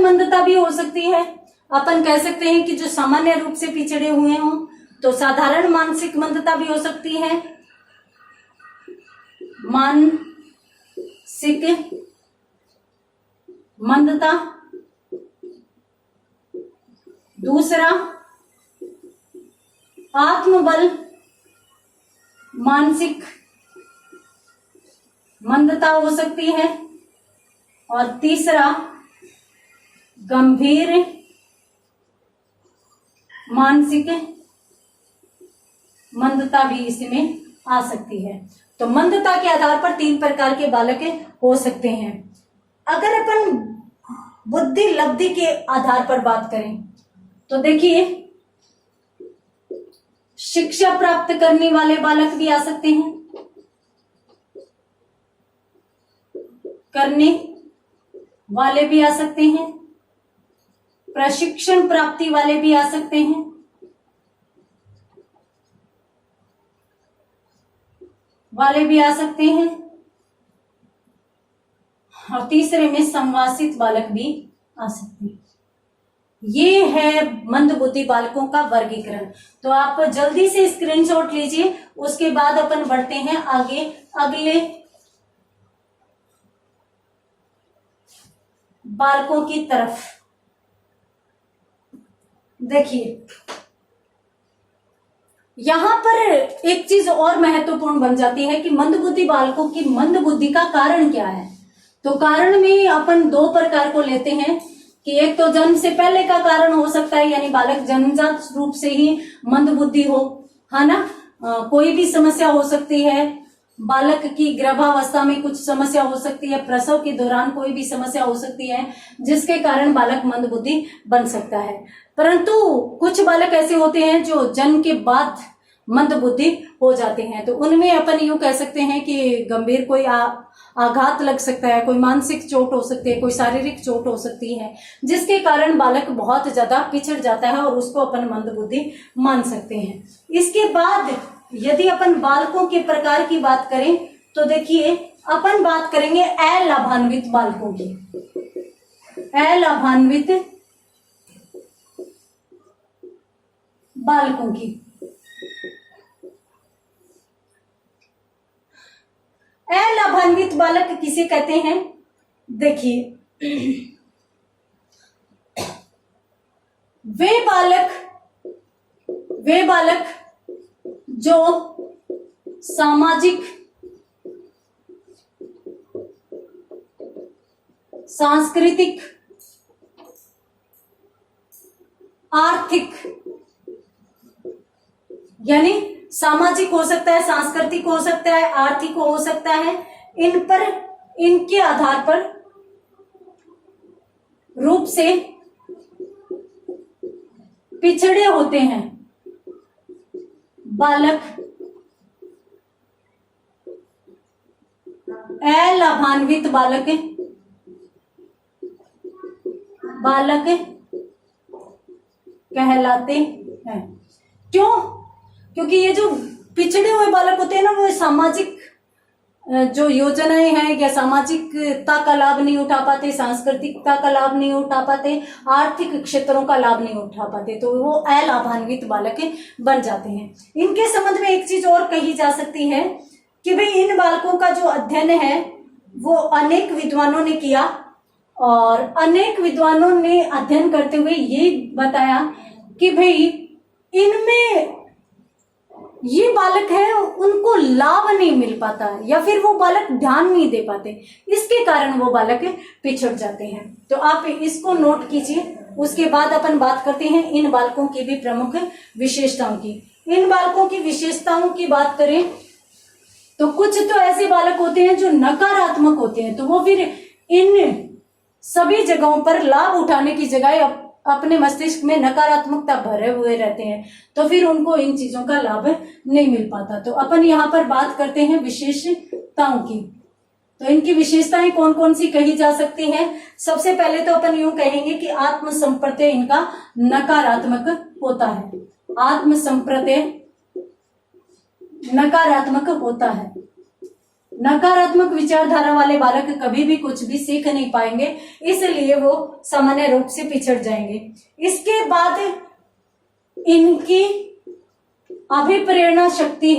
S1: मंदता भी हो सकती है। अपन कह सकते हैं कि जो सामान्य रूप से पिछड़े हुए हों तो साधारण मानसिक मंदता भी हो सकती है। मानसिक मंदता। दूसरा आत्मबल मानसिक मंदता हो सकती है। और तीसरा गंभीर मानसिक मंदता भी इसमें आ सकती है। तो मंदता के आधार पर 3 प्रकार के बालक हो सकते हैं। अगर अपन बुद्धि लब्धि के आधार पर बात करें तो देखिए, शिक्षा प्राप्त करने वाले बालक भी आ सकते हैं, करने वाले भी आ सकते हैं, प्रशिक्षण प्राप्ति वाले भी आ सकते हैं, आ सकते हैं। और तीसरे में संवासित बालक भी आ सकते हैं। ये है मंद बुद्धि बालकों का वर्गीकरण। तो आप जल्दी से स्क्रीनशॉट लीजिए, उसके बाद अपन बढ़ते हैं आगे अगले बालकों की तरफ। देखिए, यहां पर एक चीज और महत्वपूर्ण बन जाती है कि मंद बुद्धि बालकों की मंद बुद्धि का कारण क्या है। तो कारण में अपन 2 प्रकार को लेते हैं कि एक तो जन्म से पहले का कारण हो सकता है, यानी बालक जन्मजात रूप से ही मंद बुद्धि हो, है ना। कोई भी समस्या हो सकती है, बालक की गर्भावस्था में कुछ समस्या हो सकती है, प्रसव के दौरान कोई भी समस्या हो सकती है जिसके कारण बालक मंदबुद्धि बन सकता है। परंतु कुछ बालक ऐसे होते हैं जो जन्म के बाद मंदबुद्धि हो जाते हैं, तो उनमें अपन यूं कह सकते हैं कि गंभीर कोई आघात लग सकता है, कोई मानसिक चोट हो सकती है, कोई शारीरिक चोट हो सकती है, जिसके कारण बालक बहुत ज्यादा पिछड़ जाता है और उसको अपन मंदबुद्धि मान सकते हैं। इसके बाद यदि अपन बालकों के प्रकार की बात करें तो देखिए, अपन बात करेंगे अलाभान्वित बालकों की। अलाभान्वित बालकों की, अलाभान्वित बालक किसे कहते हैं? देखिए, वे बालक जो सामाजिक, सांस्कृतिक, आर्थिक, यानी सामाजिक हो सकता है, सांस्कृतिक हो सकता है, आर्थिक हो सकता है, इन पर, इनके आधार पर रूप से पिछड़े होते हैं बालक अलाभान्वित बालक कहलाते हैं। क्यों? क्योंकि ये जो पिछड़े हुए बालक होते हैं ना, वो सामाजिक जो योजनाएं हैं या सामाजिकता का लाभ नहीं उठा पाते, सांस्कृतिकता का लाभ नहीं उठा पाते, आर्थिक क्षेत्रों का लाभ नहीं उठा पाते, तो वो अलाभान्वित बालक बन जाते हैं। इनके संबंध में एक चीज और कही जा सकती है कि भाई इन बालकों का जो अध्ययन है वो अनेक विद्वानों ने किया, और अनेक विद्वानों ने अध्ययन करते हुए ये बताया कि भाई इनमें ये बालक है उनको लाभ नहीं मिल पाता, या फिर वो बालक ध्यान नहीं दे पाते, इसके कारण वो बालक पिछड़ जाते हैं। तो आप इसको नोट कीजिए। उसके बाद अपन बात करते हैं इन बालकों की भी प्रमुख विशेषताओं की। इन बालकों की विशेषताओं की बात करें तो कुछ तो ऐसे बालक होते हैं जो नकारात्मक होते हैं, तो वो फिर इन सभी जगहों पर लाभ उठाने की जगह अपने मस्तिष्क में नकारात्मकता भरे हुए रहते हैं, तो फिर उनको इन चीजों का लाभ नहीं मिल पाता। तो अपन यहाँ पर बात करते हैं विशेषताओं की। तो इनकी विशेषताएं कौन कौन सी कही जा सकती हैं? सबसे पहले तो अपन यूं कहेंगे कि आत्म संप्रत्यय इनका नकारात्मक होता है। आत्म संप्रत्यय नकारात्मक होता है। नकारात्मक विचारधारा वाले बालक कभी भी कुछ भी सीख नहीं पाएंगे, इसलिए वो सामान्य रूप से पिछड़ जाएंगे। इसके बाद इनकी अभिप्रेरणा शक्ति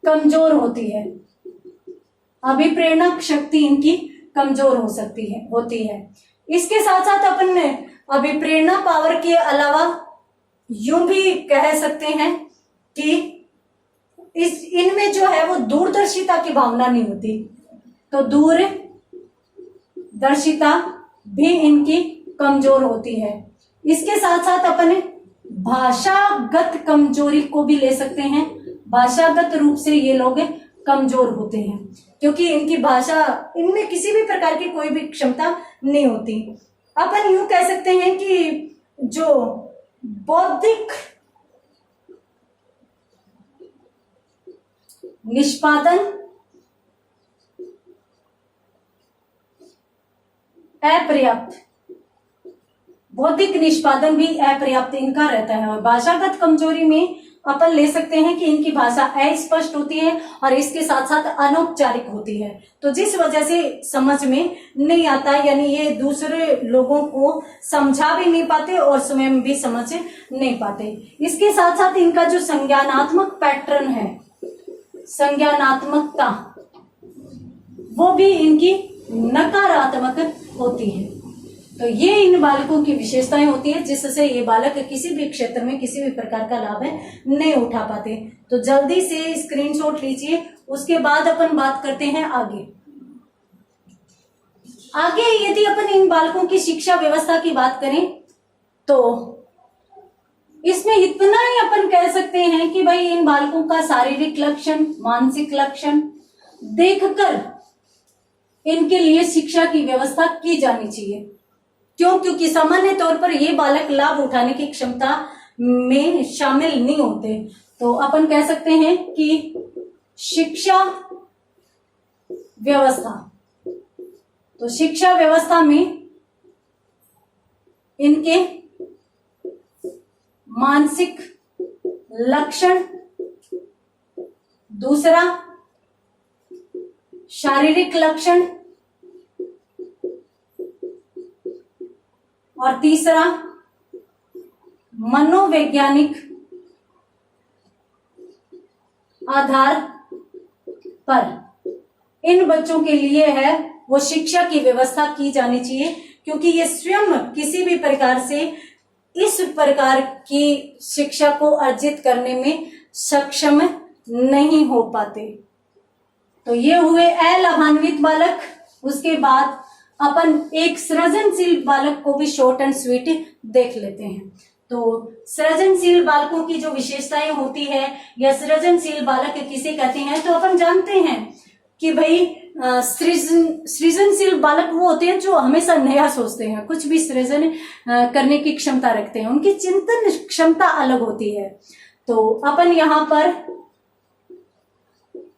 S1: कमजोर होती है। अभिप्रेरणा शक्ति इनकी कमजोर होती है। इसके साथ साथ अपन अभिप्रेरणा पावर के अलावा यूं भी कह सकते हैं कि इनमें जो है वो दूरदर्शिता की भावना नहीं होती, तो दूरदर्शिता भी इनकी कमजोर होती है। इसके साथ साथ अपन भाषागत कमजोरी को भी ले सकते हैं। भाषागत रूप से ये लोग कमजोर होते हैं, क्योंकि इनकी भाषा, इनमें किसी भी प्रकार की कोई भी क्षमता नहीं होती। अपन यूं कह सकते हैं कि जो बौद्धिक निष्पादन अपर्याप्त, बौद्धिक निष्पादन भी अपर्याप्त इनका रहता है। और भाषागत कमजोरी में अपन ले सकते हैं कि इनकी भाषा अस्पष्ट होती है और इसके साथ साथ अनौपचारिक होती है, तो जिस वजह से समझ में नहीं आता, यानी ये दूसरे लोगों को समझा भी नहीं पाते और स्वयं भी समझ नहीं पाते। इसके साथ साथ इनका जो संज्ञानात्मक पैटर्न है, संज्ञानात्मकता, वो भी इनकी नकारात्मक होती है। तो ये इन बालकों की विशेषताएं होती है जिससे ये बालक किसी भी क्षेत्र में किसी भी प्रकार का लाभ नहीं उठा पाते। तो जल्दी से स्क्रीनशॉट लीजिए। उसके बाद अपन बात करते हैं आगे यदि अपन इन बालकों की शिक्षा व्यवस्था की बात करें तो इस इसमें इतना ही अपन कह सकते हैं कि भाई इन बालकों का शारीरिक लक्षण, मानसिक लक्षण देखकर इनके लिए शिक्षा की व्यवस्था की जानी चाहिए। क्यों? क्योंकि सामान्य तौर पर ये बालक लाभ उठाने की क्षमता में शामिल नहीं होते। तो अपन कह सकते हैं कि शिक्षा व्यवस्था, तो शिक्षा व्यवस्था में इनके मानसिक लक्षण, दूसरा शारीरिक लक्षण और तीसरा मनोवैज्ञानिक आधार पर इन बच्चों के लिए है वो शिक्षा की व्यवस्था की जानी चाहिए, क्योंकि ये स्वयं किसी भी प्रकार से इस प्रकार की शिक्षा को अर्जित करने में सक्षम नहीं हो पाते। तो ये हुए अलाभान्वित बालक। उसके बाद अपन एक सृजनशील बालक को भी शॉर्ट एंड स्वीट देख लेते हैं। तो सृजनशील बालकों की जो विशेषताएं होती है या सृजनशील बालक किसे कहते हैं, तो अपन जानते हैं कि भाई सृजनशील बालक वो होते हैं जो हमेशा नया सोचते हैं, कुछ भी सृजन करने की क्षमता रखते हैं, उनकी चिंतन क्षमता अलग होती है। तो अपन यहां पर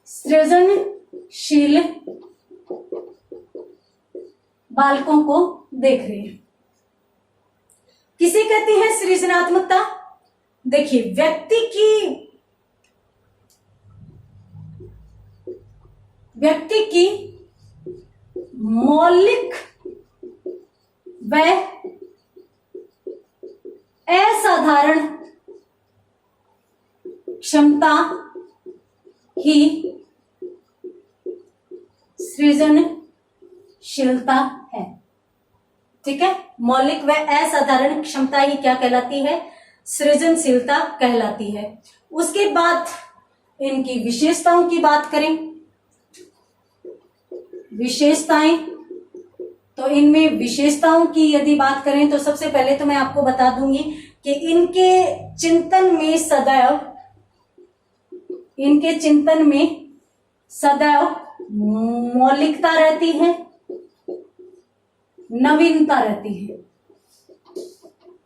S1: सृजनशील बालकों को देख रहे हैं। किसे कहते हैं सृजनात्मकता? देखिए, व्यक्ति की मौलिक व असाधारण क्षमता ही सृजनशीलता है। ठीक है, मौलिक व असाधारण क्षमता ही क्या कहलाती है? सृजनशीलता कहलाती है। उसके बाद इनकी विशेषताओं की बात करें, विशेषताएं, तो इनमें विशेषताओं की यदि बात करें तो सबसे पहले तो मैं आपको बता दूंगी कि इनके चिंतन में सदैव मौलिकता रहती है, नवीनता रहती है।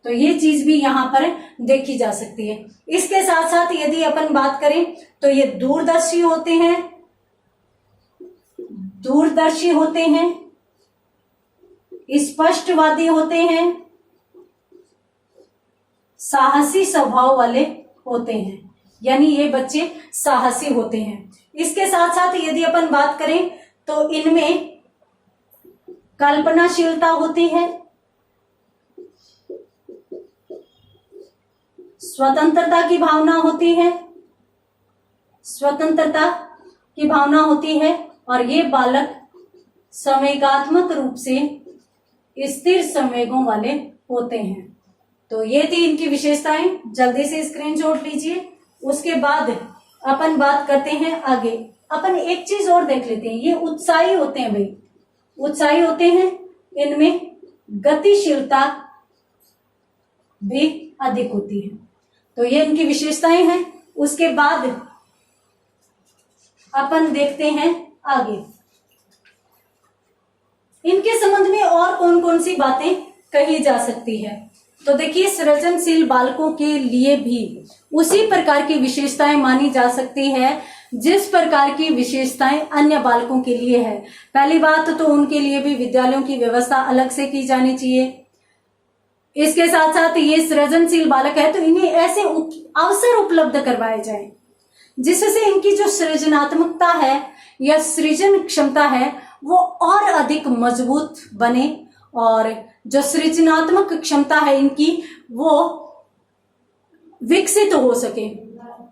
S1: तो ये चीज भी यहां पर देखी जा सकती है। इसके साथ साथ यदि अपन बात करें तो ये दूरदर्शी होते हैं, स्पष्टवादी होते हैं, साहसी स्वभाव वाले होते हैं, यानी ये बच्चे साहसी होते हैं। इसके साथ साथ यदि अपन बात करें तो इनमें कल्पनाशीलता होती है, स्वतंत्रता की भावना होती है और ये बालक संवेगात्मक रूप से स्थिर संवेगों वाले होते हैं। तो ये थी इनकी विशेषताएं, जल्दी से स्क्रीनशॉट लीजिए। उसके बाद अपन बात करते हैं आगे। अपन एक चीज और देख लेते हैं, ये उत्साही होते हैं भाई, उत्साही होते हैं, इनमें गतिशीलता भी अधिक होती है। तो ये इनकी विशेषताएं हैं। उसके बाद अपन देखते हैं आगे, इनके संबंध में और कौन कौन सी बातें कही जा सकती है। तो देखिए, सृजनशील बालकों के लिए भी उसी प्रकार की विशेषताएं मानी जा सकती है जिस प्रकार की विशेषताएं अन्य बालकों के लिए है। पहली बात तो उनके लिए भी विद्यालयों की व्यवस्था अलग से की जानी चाहिए। इसके साथ साथ ये सृजनशील बालक है तो इन्हें ऐसे अवसर उपलब्ध करवाए जाएं जिससे इनकी जो सृजनात्मकता है या सृजन क्षमता है वो और अधिक मजबूत बने और जो सृजनात्मक क्षमता है इनकी वो विकसित हो सके।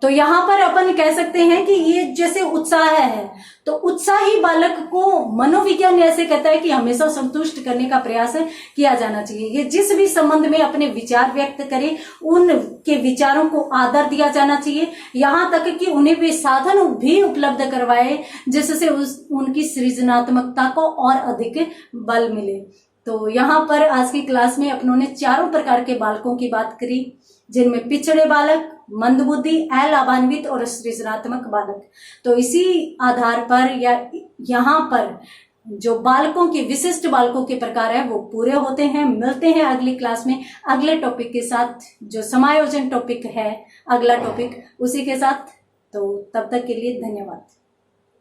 S1: तो यहाँ पर अपन कह सकते हैं कि ये जैसे उत्साह है, तो उत्साही बालक को मनोविज्ञान ऐसे कहता है कि हमेशा संतुष्ट करने का प्रयास किया जाना चाहिए। ये जिस भी संबंध में अपने विचार व्यक्त करे उनके विचारों को आदर दिया जाना चाहिए, यहाँ तक कि उन्हें वे साधन भी उपलब्ध करवाए जिससे उनकी सृजनात्मकता को और अधिक बल मिले। तो यहाँ पर आज की क्लास में अपनों ने चारों प्रकार के बालकों की बात करी। जिनमें पिछड़े बालक, मंदबुद्धि, अलाभान्वित और सृजनात्मक बालक। तो इसी आधार पर या यहाँ पर जो बालकों के, विशिष्ट बालकों के प्रकार है वो पूरे होते हैं। मिलते हैं अगली क्लास में अगले टॉपिक के साथ, जो समायोजन टॉपिक है, अगला टॉपिक उसी के साथ। तो तब तक के लिए धन्यवाद।